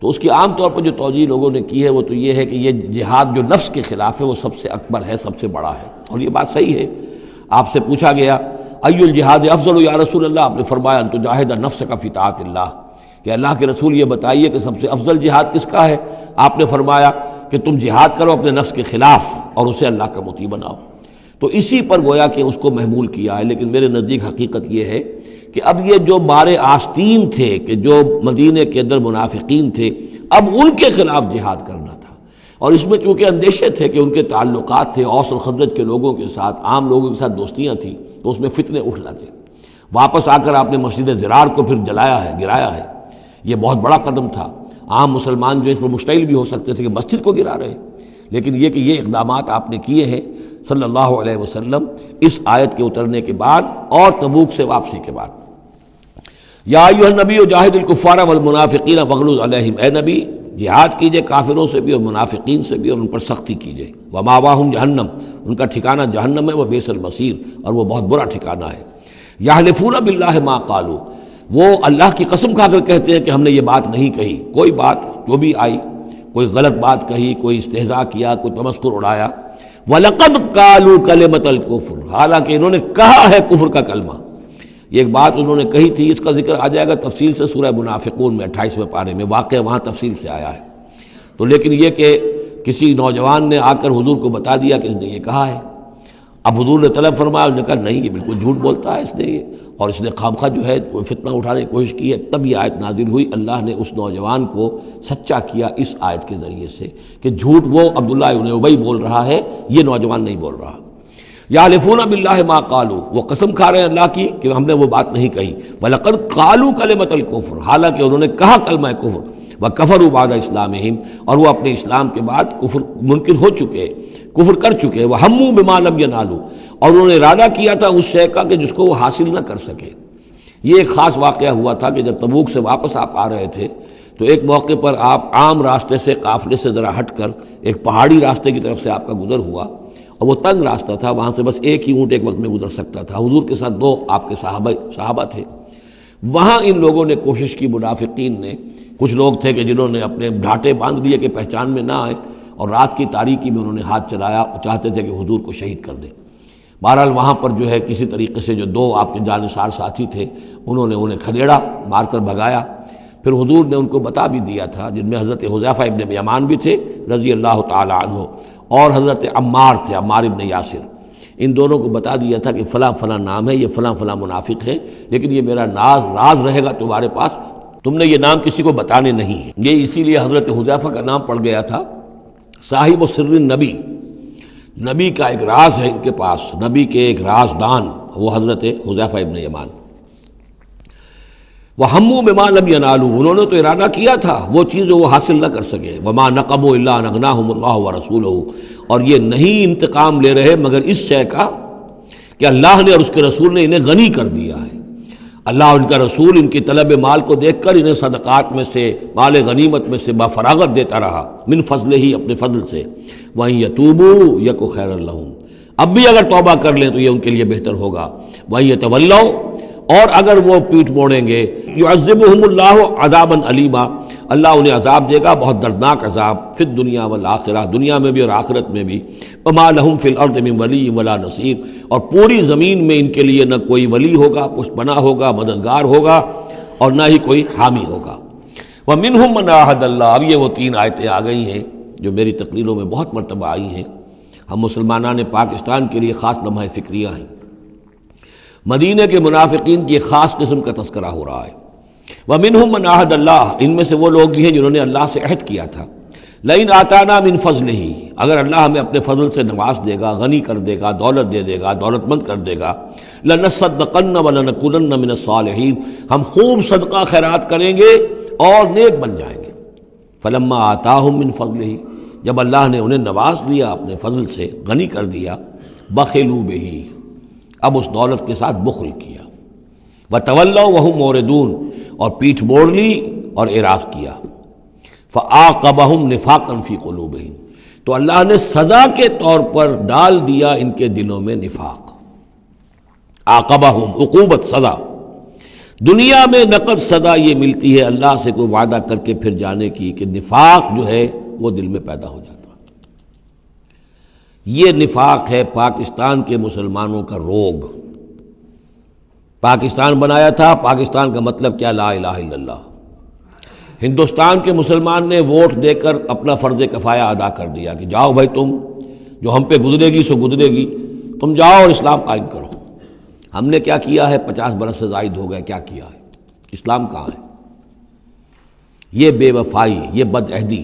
Speaker 2: تو اس کی عام طور پر جو توجیہ لوگوں نے کی ہے وہ تو یہ ہے کہ یہ جہاد جو نفس کے خلاف ہے وہ سب سے اکبر ہے، سب سے بڑا ہے، اور یہ بات صحیح ہے۔ آپ سے پوچھا گیا ای الجہاد افضل یا رسول اللہ، آپ نے فرمایا ان تجاہد نفسک فی طاعت اللہ، کہ اللہ کے رسول یہ بتائیے کہ سب سے افضل جہاد کس کا ہے؟ آپ نے فرمایا کہ تم جہاد کرو اپنے نفس کے خلاف اور اسے اللہ کا مطیع بناؤ۔ تو اسی پر گویا کہ اس کو محمول کیا ہے، لیکن میرے نزدیک حقیقت یہ ہے کہ اب یہ جو مارے آستین تھے، کہ جو مدینے کے اندر منافقین تھے، اب ان کے خلاف جہاد کرنا تھا، اور اس میں چونکہ اندیشے تھے کہ ان کے تعلقات تھے اوس اور خزرج کے لوگوں کے ساتھ، عام لوگوں کے ساتھ دوستیاں تھیں، تو اس میں فتنے اٹھ جاتے۔ واپس آ کر آپ نے مسجد زرار کو پھر جلایا ہے، گرایا ہے، یہ بہت بڑا قدم تھا۔ عام مسلمان جو اس پر مشتعل بھی ہو سکتے تھے کہ مسجد کو گرا رہے، لیکن یہ کہ یہ اقدامات آپ نے کیے ہیں صلی اللہ علیہ وسلم اس آیت کے اترنے کے بعد اور تبوک سے واپسی کے بعد۔ یا ایھا النبی جاہد الکفار والمنافقین واغلظ علیہم، اے نبی جہاد کیجئے کافروں سے بھی اور منافقین سے بھی، اور ان پر سختی کیجئے۔ ومأواہم جہنم، ان کا ٹھکانہ جہنم ہے، وبئس المصیر، اور وہ بہت برا ٹھکانہ ہے۔ یحلفون باللہ ما قالوا، وہ اللہ کی قسم کھا کر کہتے ہیں کہ ہم نے یہ بات نہیں کہی، کوئی بات جو بھی آئی، کوئی غلط بات کہی، کوئی استہزاء کیا، کوئی تمسخر اڑایا۔ وَلَقَدْ قَالُوا كَلِمَةَ الْكُفْرِ، حالانکہ انہوں نے کہا ہے کفر کا کلمہ۔ یہ ایک بات انہوں نے کہی تھی، اس کا ذکر آ جائے گا تفصیل سے سورہ منافقون میں 28ویں پارے میں، واقعہ وہاں تفصیل سے آیا ہے۔ تو لیکن یہ کہ کسی نوجوان نے آ کر حضور کو بتا دیا کہ اس نے یہ کہا ہے، اب حضور نے طلب فرمایا، انہوں نے کہا نہیں یہ بالکل جھوٹ بولتا ہے اس نے، یہ اور اس نے خامخواہ جو ہے فتنہ اٹھانے کی کوشش کی ہے۔ تب یہ آیت نازل ہوئی، اللہ نے اس نوجوان کو سچا کیا اس آیت کے ذریعے سے کہ جھوٹ وہ عبداللہ ابن ابی بول رہا ہے، یہ نوجوان نہیں بول رہا۔ یحلفون باللہ ما قالوا، وہ قسم کھا رہے ہیں اللہ کی کہ ہم نے وہ بات نہیں کہی۔ وَلَقَدْ قَالُوا كَلِمَةَ الْكُفْرِ، حالانکہ انہوں نے کہا کلمہ کفر۔ وَكَفَرُوا بَعْدَ اسلامہم، اور وہ اپنے اسلام کے بعد کفر منکر ہو چکے، کفر کر چکے۔ وَهَمُّوا بِمَا لَمْ يَنَالُوا، اور انہوں نے ارادہ کیا تھا اس شے کا کہ جس کو وہ حاصل نہ کر سکے۔ یہ ایک خاص واقعہ ہوا تھا کہ جب تبوک سے واپس آپ آ رہے تھے تو ایک موقع پر آپ عام راستے سے، قافلے سے ذرا ہٹ کر ایک پہاڑی راستے کی طرف سے آپ کا گزر ہوا، اور وہ تنگ راستہ تھا، وہاں سے بس ایک ہی اونٹ ایک وقت میں گزر سکتا تھا۔ حضور کے ساتھ 2 آپ کے صحابہ تھے۔ وہاں ان لوگوں نے کوشش کی، منافقین نے، کچھ لوگ تھے کہ جنہوں نے اپنے ڈھاٹے باندھ لیے کہ پہچان میں نہ آئے، اور رات کی تاریکی میں انہوں نے ہاتھ چلایا، چاہتے تھے کہ حضور کو شہید کر دیں۔ بہرحال وہاں پر جو ہے کسی طریقے سے جو 2 آپ کے جانثار ساتھی تھے انہوں نے انہیں کھدیڑا، مار کر بھگایا۔ پھر حضور نے ان کو بتا بھی دیا تھا، جن میں حضرت حذیفہ ابن یمان بھی تھے رضی اللہ تعالی عنہ، اور حضرت عمار تھے، عمار ابن یاسر۔ ان دونوں کو بتا دیا تھا کہ فلاں فلاں نام ہے، یہ فلاں فلاں منافق ہے، لیکن یہ میرا راز رہے گا تمہارے پاس، تم نے یہ نام کسی کو بتانے نہیں ہے۔ یہ اسی لیے حضرت حذیفہ کا نام پڑ گیا تھا صاحب سر النبی، نبی کا ایک راز ہے ان کے پاس، نبی کے ایک رازدان، وہ حضرت حذیفہ ابن یمان۔ وَهَمُّوا بِمَا لَمْ يَنَالُوا، انہوں نے تو ارادہ کیا تھا وہ چیز جو وہ حاصل نہ کر سکے۔ وَمَا نَقَمُوا إِلَّا أَنْ أَغْنَاهُمُ اللَّهُ وَرَسُولُهُ، اور یہ نہیں انتقام لے رہے مگر اس شے کا کہ اللہ نے اور اس کے رسول نے انہیں غنی کر دیا ہے۔ اللہ اور ان کا رسول ان کی طلب مال کو دیکھ کر انہیں صدقات میں سے، مال غنیمت میں سے بفراغت دیتا رہا، من فضل ہی، اپنے فضل سے۔ وَإِن يَتُوبُوا يَكُ خَيْرًا لَّهُمْ، اب بھی اگر توبہ کر لیں تو یہ ان کے لیے بہتر ہوگا۔ وَإِن يَتَوَلَّوْا، اور اگر وہ پیٹ موڑیں گے، يُعَذِّبُهُمُ اللَّهُ عَذَابًا أَلِيمًا، اللہ انہیں عذاب دے گا، بہت دردناک عذاب، فی الدنیا والآخرہ، دنیا میں بھی اور آخرت میں بھی۔ وَمَا لَهُمْ فِي الْأَرْضِ مِن وَلِيٍّ وَلَا نَصِيرٍ، اور پوری زمین میں ان کے لیے نہ کوئی ولی ہوگا، پشت پناہ ہوگا، مددگار ہوگا، اور نہ ہی کوئی حامی ہوگا۔ وَمِنْهُمْ مَنْ عَاهَدَ اللَّهُ، اب یہ وہ 3 آیتیں آ گئی ہیں جو میری تقریروں میں بہت مرتبہ آئی ہیں، ہم مسلمانان پاکستان کے لیے خاص لمحہ فکریہ ہیں۔ مدینہ کے منافقین کی ایک خاص قسم کا تذکرہ ہو رہا ہے۔ وَمِنْهُمْ مَنْ عَاهَدَ اللَّهُ، ان میں سے وہ لوگ بھی ہیں جنہوں نے اللہ سے عہد کیا تھا، لَئِنْ آتَانَا مِنْ فَضْلِهِ، اگر اللہ ہمیں اپنے فضل سے نواز دے گا، غنی کر دے گا، دولت دے دے گا، دولت مند کر دے گا، لَنَصَّدَّقَنَّ وَلَنَكُونَنَّ مِنَ الصَّالِحِينَ، ہم خوب صدقہ خیرات کریں گے اور نیک بن جائیں گے۔ فَلَمَّا آتَاهُم مِّن فَضْلِهِ، جب اللہ نے انہیں نواز دیا اپنے فضل سے، غنی کر دیا، بخلوا بہ، اب اس دولت کے ساتھ بخل کیا، وتولوا وہم موردون، اور پیٹھ موڑ لی اور اعراض کیا، فعاقبہم نفاقا فی قلوبہم، تو اللہ نے سزا کے طور پر ڈال دیا ان کے دلوں میں نفاق۔ عاقبہم، عقوبت، سزا۔ دنیا میں نقد سزا یہ ملتی ہے اللہ سے کوئی وعدہ کر کے پھر جانے کی کہ نفاق جو ہے وہ دل میں پیدا ہو جاتا۔ یہ نفاق ہے پاکستان کے مسلمانوں کا روگ۔ پاکستان بنایا تھا، پاکستان کا مطلب کیا؟ لا الہ الا اللہ۔ ہندوستان کے مسلمان نے ووٹ دے کر اپنا فرض کفایہ ادا کر دیا کہ جاؤ بھائی، تم جو ہم پہ گزرے گی سو گزرے گی، تم جاؤ اور اسلام قائم کرو۔ ہم نے کیا کیا ہے؟ 50 برس سے زائد ہو گئے، کیا کیا ہے؟ اسلام کہاں ہے؟ یہ بے وفائی، یہ بد عہدی،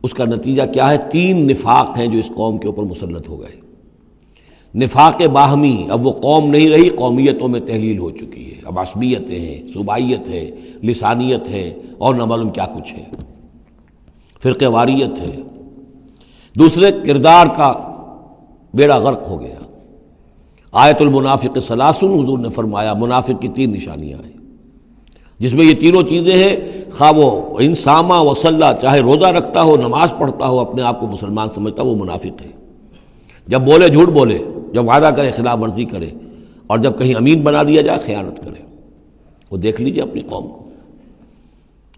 Speaker 2: اس کا نتیجہ کیا ہے؟ 3 نفاق ہیں جو اس قوم کے اوپر مسلط ہو گئے۔ نفاق باہمی، اب وہ قوم نہیں رہی، قومیتوں میں تحلیل ہو چکی ہے، اب عصبیتیں ہیں، صوبائیت ہے، لسانیت ہے، اور نہ معلوم کیا کچھ ہے، فرقہ واریت ہے۔ دوسرے، کردار کا بیڑا غرق ہو گیا۔ آیت المنافق ثلاث، حضور نے فرمایا منافق کی 3 نشانیاں ہیں، جس میں یہ تینوں چیزیں ہیں، خواہ وہ انسامہ وصلہ، چاہے روزہ رکھتا ہو، نماز پڑھتا ہو، اپنے آپ کو مسلمان سمجھتا ہو، وہ منافق ہے۔ جب بولے جھوٹ بولے، جب وعدہ کرے خلاف ورزی کرے، اور جب کہیں امین بنا دیا جائے خیانت کرے۔ وہ دیکھ لیجئے اپنی قوم کو،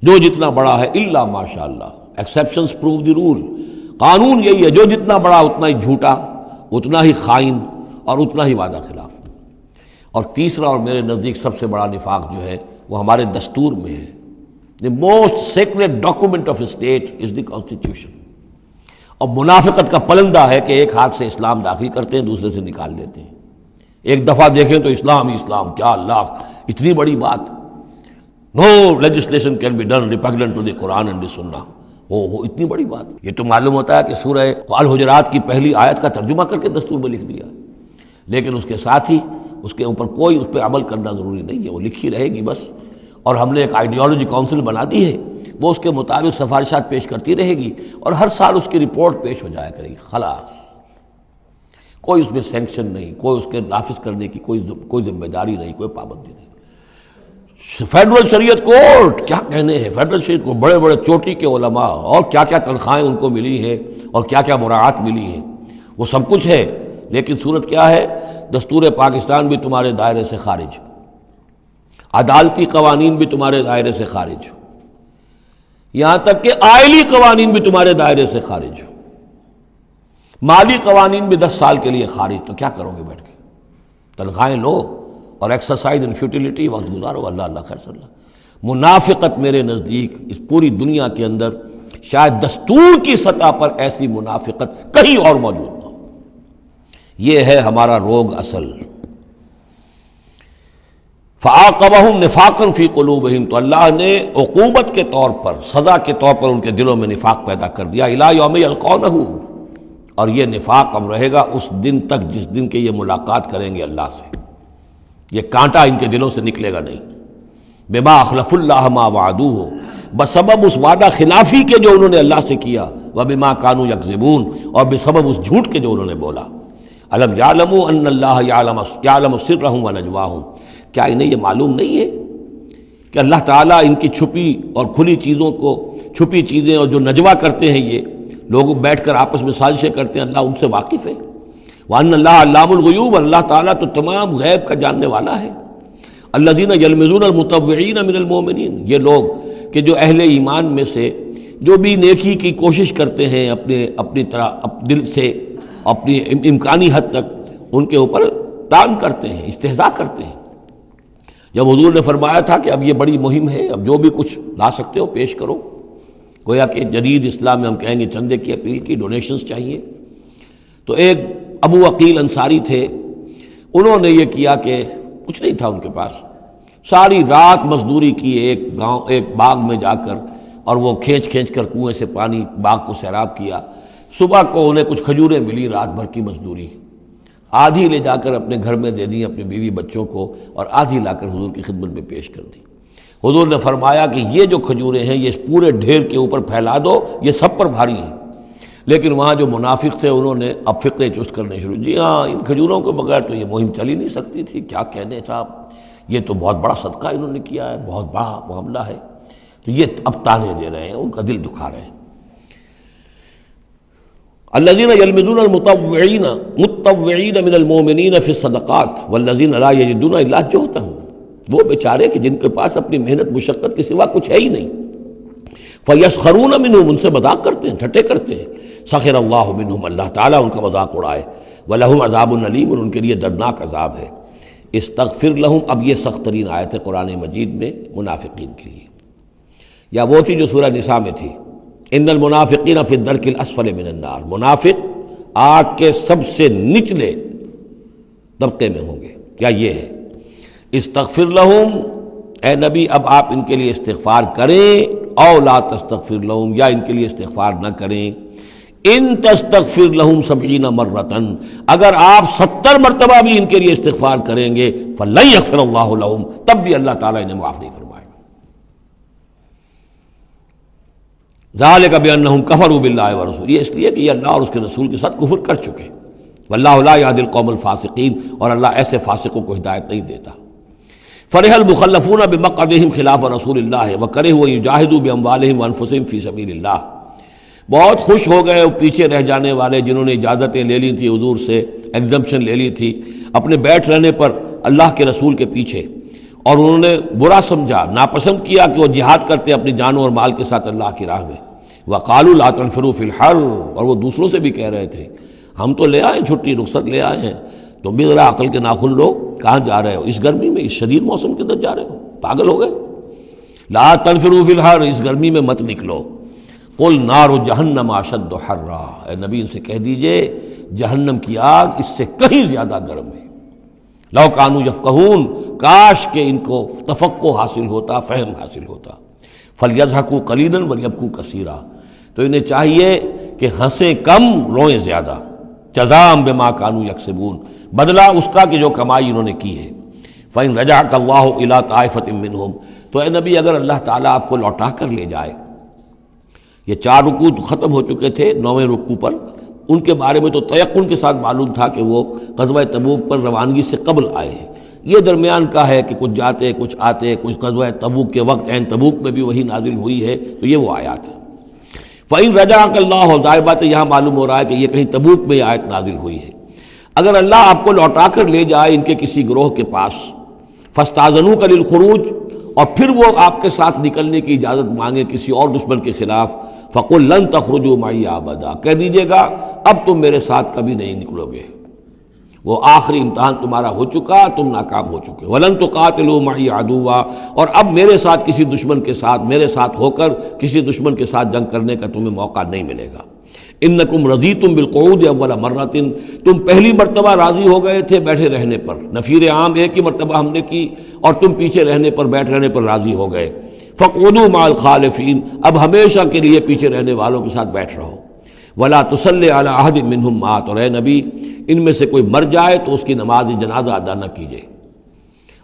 Speaker 2: جو جتنا بڑا ہے الا ماشاء اللہ، ایکسیپشنز پروو دی رول، قانون یہی ہے، جو جتنا بڑا اتنا ہی جھوٹا، اتنا ہی خائن، اور اتنا ہی وعدہ خلاف۔ اور تیسرا اور میرے نزدیک سب سے بڑا نفاق جو ہے وہ ہمارے دستور میں ہے۔ The most sacred document of a state is the constitution۔ اور منافقت کا پلندہ ہے کہ ایک ہاتھ سے اسلام داخل کرتے ہیں، دوسرے سے نکال دیتے ہیں۔ ایک دفعہ دیکھیں تو اسلام ہی اسلام، کیا اللہ، اتنی بڑی بات۔ No legislation can be done repugnant to the Quran and the Sunnah۔ اتنی بڑی بات۔ یہ تو معلوم ہوتا ہے کہ سورہ الحجرات کی پہلی آیت کا ترجمہ کر کے دستور میں لکھ دیا، لیکن اس کے ساتھ ہی اس کے اوپر کوئی اس پہ عمل کرنا ضروری نہیں ہے، وہ لکھی رہے گی بس۔ اور ہم نے ایک آئیڈیالوجی کونسل بنا دی ہے، وہ اس کے مطابق سفارشات پیش کرتی رہے گی، اور ہر سال اس کی رپورٹ پیش ہو جایا کرے گی، خلاص۔ کوئی اس میں سینکشن نہیں، کوئی اس کے نافذ کرنے کی کوئی ذمہ داری نہیں، کوئی پابندی نہیں۔ فیڈرل شریعت کورٹ، کیا کہنے ہیں فیڈرل شریعت کو، بڑے بڑے چوٹی کے علماء، اور کیا کیا تنخواہیں ان کو ملی ہیں، اور کیا کیا مراعات ملی ہیں، وہ سب کچھ ہے، لیکن صورت کیا ہے؟ دستور پاکستان بھی تمہارے دائرے سے خارج، عدالتی قوانین بھی تمہارے دائرے سے خارج، یہاں تک کہ آئلی قوانین بھی تمہارے دائرے سے خارج، مالی قوانین بھی 10 سال کے لیے خارج۔ تو کیا کرو گے بیٹھ کے؟ تنخواہیں لو اور ایکسرسائز ان فیوٹیلیٹی، وقت گزارو، اللہ اللہ خیر صلی اللہ۔ منافقت میرے نزدیک اس پوری دنیا کے اندر شاید دستور کی سطح پر ایسی منافقت کہیں اور موجود نہ ہو۔ یہ ہے ہمارا روگ اصل۔ فَعَاقَبَهُمْ نِفَاقًا فِي قُلُوبِهِمْ، تو اللہ نے عقوبت کے طور پر، سزا کے طور پر ان کے دلوں میں نفاق پیدا کر دیا، إِلَىٰ يَوْمِ يَلْقَوْنَهُ، اور یہ نفاق اب رہے گا اس دن تک جس دن کے یہ ملاقات کریں گے اللہ سے۔ یہ کانٹا ان کے دلوں سے نکلے گا نہیں۔ بِمَا أَخْلَفُوا اللَّهَ مَا وَعَدُوهُ، بسبب اس وعدہ خلافی کے جو انہوں نے اللہ سے کیا، وَبِمَا كَانُوا يَكْذِبُونَ، اور بسبب اس جھوٹ کے جو انہوں نے بولا۔ أَلَمْ يَعْلَمُوا أَنَّ اللَّهَ يَعْلَمُ سِرَّهُمْ وَنَجْوَاهُمْ، کیا انہیں یہ معلوم نہیں ہے کہ اللہ تعالیٰ ان کی چھپی اور کھلی چیزوں کو، چھپی چیزیں اور جو نجوا کرتے ہیں یہ لوگ بیٹھ کر آپس میں سازشیں کرتے ہیں، اللہ ان سے واقف ہے۔ وَأَنَّ اللَّهَ عَلَّامُ الْغُيُوبِ، اللہ تعالیٰ تو تمام غیب کا جاننے والا ہے۔ الَّذِينَ يَلْمِزُونَ الْمُطَوِّعِينَ مِنَ الْمُؤْمِنِينَ، یہ لوگ کہ جو اہل ایمان میں سے جو بھی نیکی کی کوشش کرتے ہیں اپنی طرح دل سے، اپنی امکانی حد تک ان کے اوپر تان کرتے ہیں، استہزاء کرتے ہیں۔ جب حضور نے فرمایا تھا کہ اب یہ بڑی مہم ہے، اب جو بھی کچھ لا سکتے ہو پیش کرو، گویا کہ جدید اسلام میں ہم کہیں گے چندے کی اپیل کی، ڈونیشنز چاہیے، تو ایک ابو عقیل انصاری تھے، انہوں نے یہ کیا کہ کچھ نہیں تھا ان کے پاس، ساری رات مزدوری کی ایک باغ میں جا کر، اور وہ کھینچ کر کنویں سے پانی باغ کو سیراب کیا۔ صبح کو انہیں کچھ کھجوریں ملی، رات بھر کی مزدوری، آدھی لے جا کر اپنے گھر میں دے دی اپنے بیوی بچوں کو، اور آدھی لا کر حضور کی خدمت میں پیش کر دی۔ حضور نے فرمایا کہ یہ جو کھجوریں ہیں یہ اس پورے ڈھیر کے اوپر پھیلا دو، یہ سب پر بھاری ہیں، لیکن وہاں جو منافق تھے انہوں نے اب فقے چست کرنے شروع. جی ہاں، ان کھجوروں کے بغیر تو یہ مہم چل ہی نہیں سکتی تھی. کیا کہنے صاحب، یہ تو بہت بڑا صدقہ انہوں نے کیا ہے، بہت بڑا معاملہ ہے. تو یہ اب تانے دے رہے ہیں، ان کا دل دکھا رہے ہیں. الذین یلمزون المطوعین من المؤمنین فی الصدقات والذین لا یجدون الا جہدہم. وہ بیچارے کہ جن کے پاس اپنی محنت مشقت کے سوا کچھ ہے ہی نہیں. فیسخرون منہم، ان سے مذاق کرتے ہیں، ٹھٹے کرتے ہیں. سخر اللہ منہم، اللہ تعالیٰ ان کا مذاق اڑائے. ولہم عذاب علیم، اور ان کے لیے دردناک عذاب ہے. استغفر لہم، اب یہ سخت ترین آیت ہے قرآن مجید میں منافقین کے لیے. یا وہ تھی جو سورہ نساء میں تھی، ان المنافقین فی الدرک الاسفل من النار. منافق آگ کے سب سے نچلے طبقے میں ہوں گے. یا یہ ہے استغفر لہم، اے نبی اب آپ ان کے لیے استغفار کریں. او لا تستغفر لہم، یا ان کے لیے استغفار نہ کریں. ان تستغفر لہم 70 مرتن، اگر آپ 70 مرتبہ بھی ان کے لیے استغفار کریں گے فلن یغفر اللہ لہم، تب بھی اللہ تعالیٰ انہیں معاف نہیں فرمائے گا. ذالک بانہم کفروا باللہ ورسولہ، یہ اس لیے کہ یہ اللہ اور اس کے رسول کے ساتھ کفر کر چکے. واللہ لا یہدی القوم الفاسقین، اور اللہ ایسے فاسقوں کو ہدایت نہیں دیتا. فرح المخلفون بمقعدہم خلاف رسول اللہ وکرہوا ان یجاہدوا باموالہم وانفسہم فی سبیل اللہ. بہت خوش ہو گئے وہ پیچھے رہ جانے والے جنہوں نے اجازتیں لے لی تھی حضور سے، ایگزمپشن لے لی تھی اپنے بیٹھ رہنے پر اللہ کے رسول کے پیچھے، اور انہوں نے برا سمجھا، ناپسند کیا کہ وہ جہاد کرتے اپنی جانوں اور مال کے ساتھ اللہ کی راہ میں. وقالوا لا تنفروا فی الحر، اور وہ دوسروں سے بھی کہہ رہے تھے ہم تو لے آئے چھٹی، رخصت لے آئے ہیں، تم بھی ذرا عقل کے ناخن لو، کہاں جا رہے ہو اس گرمی میں، اس شدید موسم کے اندر جا رہے ہو، پاگل ہو گئے. لا تنفروا فی الحر، اس گرمی میں مت نکلو. قل نار جہنم اشد حرا، اے نبی ان سے کہہ دیجئے جہنم کی آگ اس سے کہیں زیادہ گرم ہے. لو کانوا یفقہون، کاش کہ ان کو تفقہ حاصل ہوتا، فہم حاصل ہوتا. فلیضحکوا قلیلا ولیبکوا کثیرا، تو انہیں چاہیے کہ ہنسیں کم روئیں زیادہ. جزاء بما کانوا یکسبون، بدلہ اس کا کہ جو کمائی انہوں نے کی ہے. فإن رجعک اللہ الی طائفۃ منہم، تو اے نبی اگر اللہ تعالیٰ آپ کو لوٹا کر لے جائے، یہ 4 رکوع ختم ہو چکے تھے، 9ویں رکوع پر ان کے بارے میں تو تیقن کے ساتھ معلوم تھا کہ وہ غزوہ تبوک پر روانگی سے قبل آئے ہیں. یہ درمیان کا ہے کہ کچھ جاتے کچھ آتے، کچھ غزوہ تبوک کے وقت عین تبوک میں بھی وہی نازل ہوئی ہے، تو یہ وہ آیات ہیں. فإن رجعک اللہ، ظاہر بات ہے یہاں معلوم ہو رہا ہے کہ یہ کہیں تبوک میں یہ آیت نازل ہوئی ہے. اگر اللہ آپ کو لوٹا کر لے جائے ان کے کسی گروہ کے پاس، فاستاذنوک للخروج، اور پھر وہ آپ کے ساتھ نکلنے کی اجازت مانگے کسی اور دشمن کے خلاف، فقل لن تخرجوا معی ابدا، کہہ دیجیے گا اب تم میرے ساتھ کبھی نہیں نکلو گے، وہ آخری امتحان تمہارا ہو چکا، تم ناکام ہو چکے. ولن تقاتلوا معی عدوا، اور اب میرے ساتھ کسی دشمن کے ساتھ، میرے ساتھ ہو کر کسی دشمن کے ساتھ جنگ کرنے کا تمہیں موقع نہیں ملے گا. انکم رضیتم بالقعود اول مرۃ، تم پہلی مرتبہ راضی ہو گئے تھے بیٹھے رہنے پر، نفیر عام ایک ہی مرتبہ ہم نے کی اور تم پیچھے رہنے پر، بیٹھ رہنے پر راضی ہو گئے. فقعدوا مع الخالفین، اب ہمیشہ کے لیے پیچھے رہنے والوں کے ساتھ بیٹھ رہو. ولا تصلی علی احد منہم مات، اور اے نبی ان میں سے کوئی مر جائے تو اس کی نماز جنازہ ادا نہ کیجیے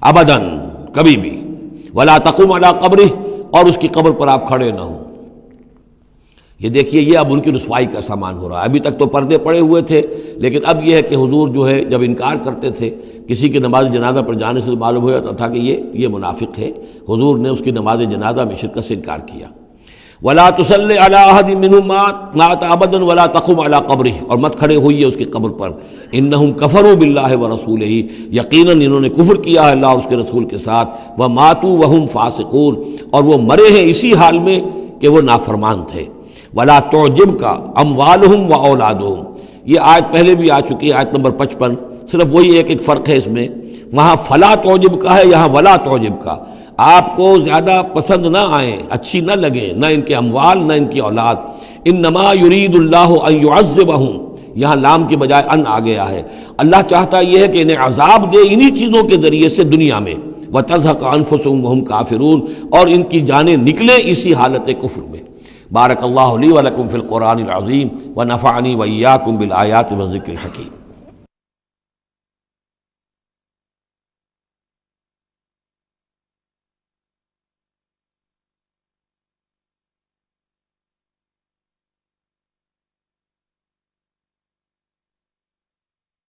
Speaker 2: ابداً، کبھی بھی. ولا تقم علی قبرہ، اور اس کی قبر پر آپ کھڑے نہ ہوں. یہ دیکھیے یہ اب ان کی رسوائی کا سامان ہو رہا ہے. ابھی تک تو پردے پڑے ہوئے تھے، لیکن اب یہ ہے کہ حضور جو ہے جب انکار کرتے تھے کسی کی نماز جنازہ پر جانے سے معلوم ہو جاتا تھا کہ یہ منافق ہے. حضور نے اس کی نماز جنازہ میں شرکت سے انکار کیا. ولا تصلی علی احد منہم مات ابدا ولا تقم علی قبرہ، اور مت کھڑے ہوئیے اس کی قبر پر. انہم کفروا باللہ ورسولہ، یقیناً انہوں نے کفر کیا ہے اللہ اور اس کے رسول کے ساتھ. وماتوا وہم فاسقون، اور وہ مرے ہیں اسی حال میں کہ وہ نافرمان تھے. ولا تعجبک اموالہم واولادہم، یہ آیت پہلے بھی آ چکی ہے، آیت نمبر 55. صرف وہی ایک فرق ہے اس میں، وہاں فلا تعجب کا ہے، یہاں ولا تعجب کا. آپ کو زیادہ پسند نہ آئیں، اچھی نہ لگیں، نہ ان کے اموال نہ ان کی اولاد. انما یرید اللہ ان یعذبہم، یہاں لام کی بجائے ان آ گیا ہے. اللہ چاہتا یہ ہے کہ انہیں عذاب دے انہی چیزوں کے ذریعے سے دنیا میں. وتزہق انفسہم وہم کافرون، اور ان کی جانیں نکلیں اسی حالت کفر میں. بارک اللہ لی ولکم فی القرآن العظیم ونفعنی وإیاکم بالآیات والذکر الحکیم.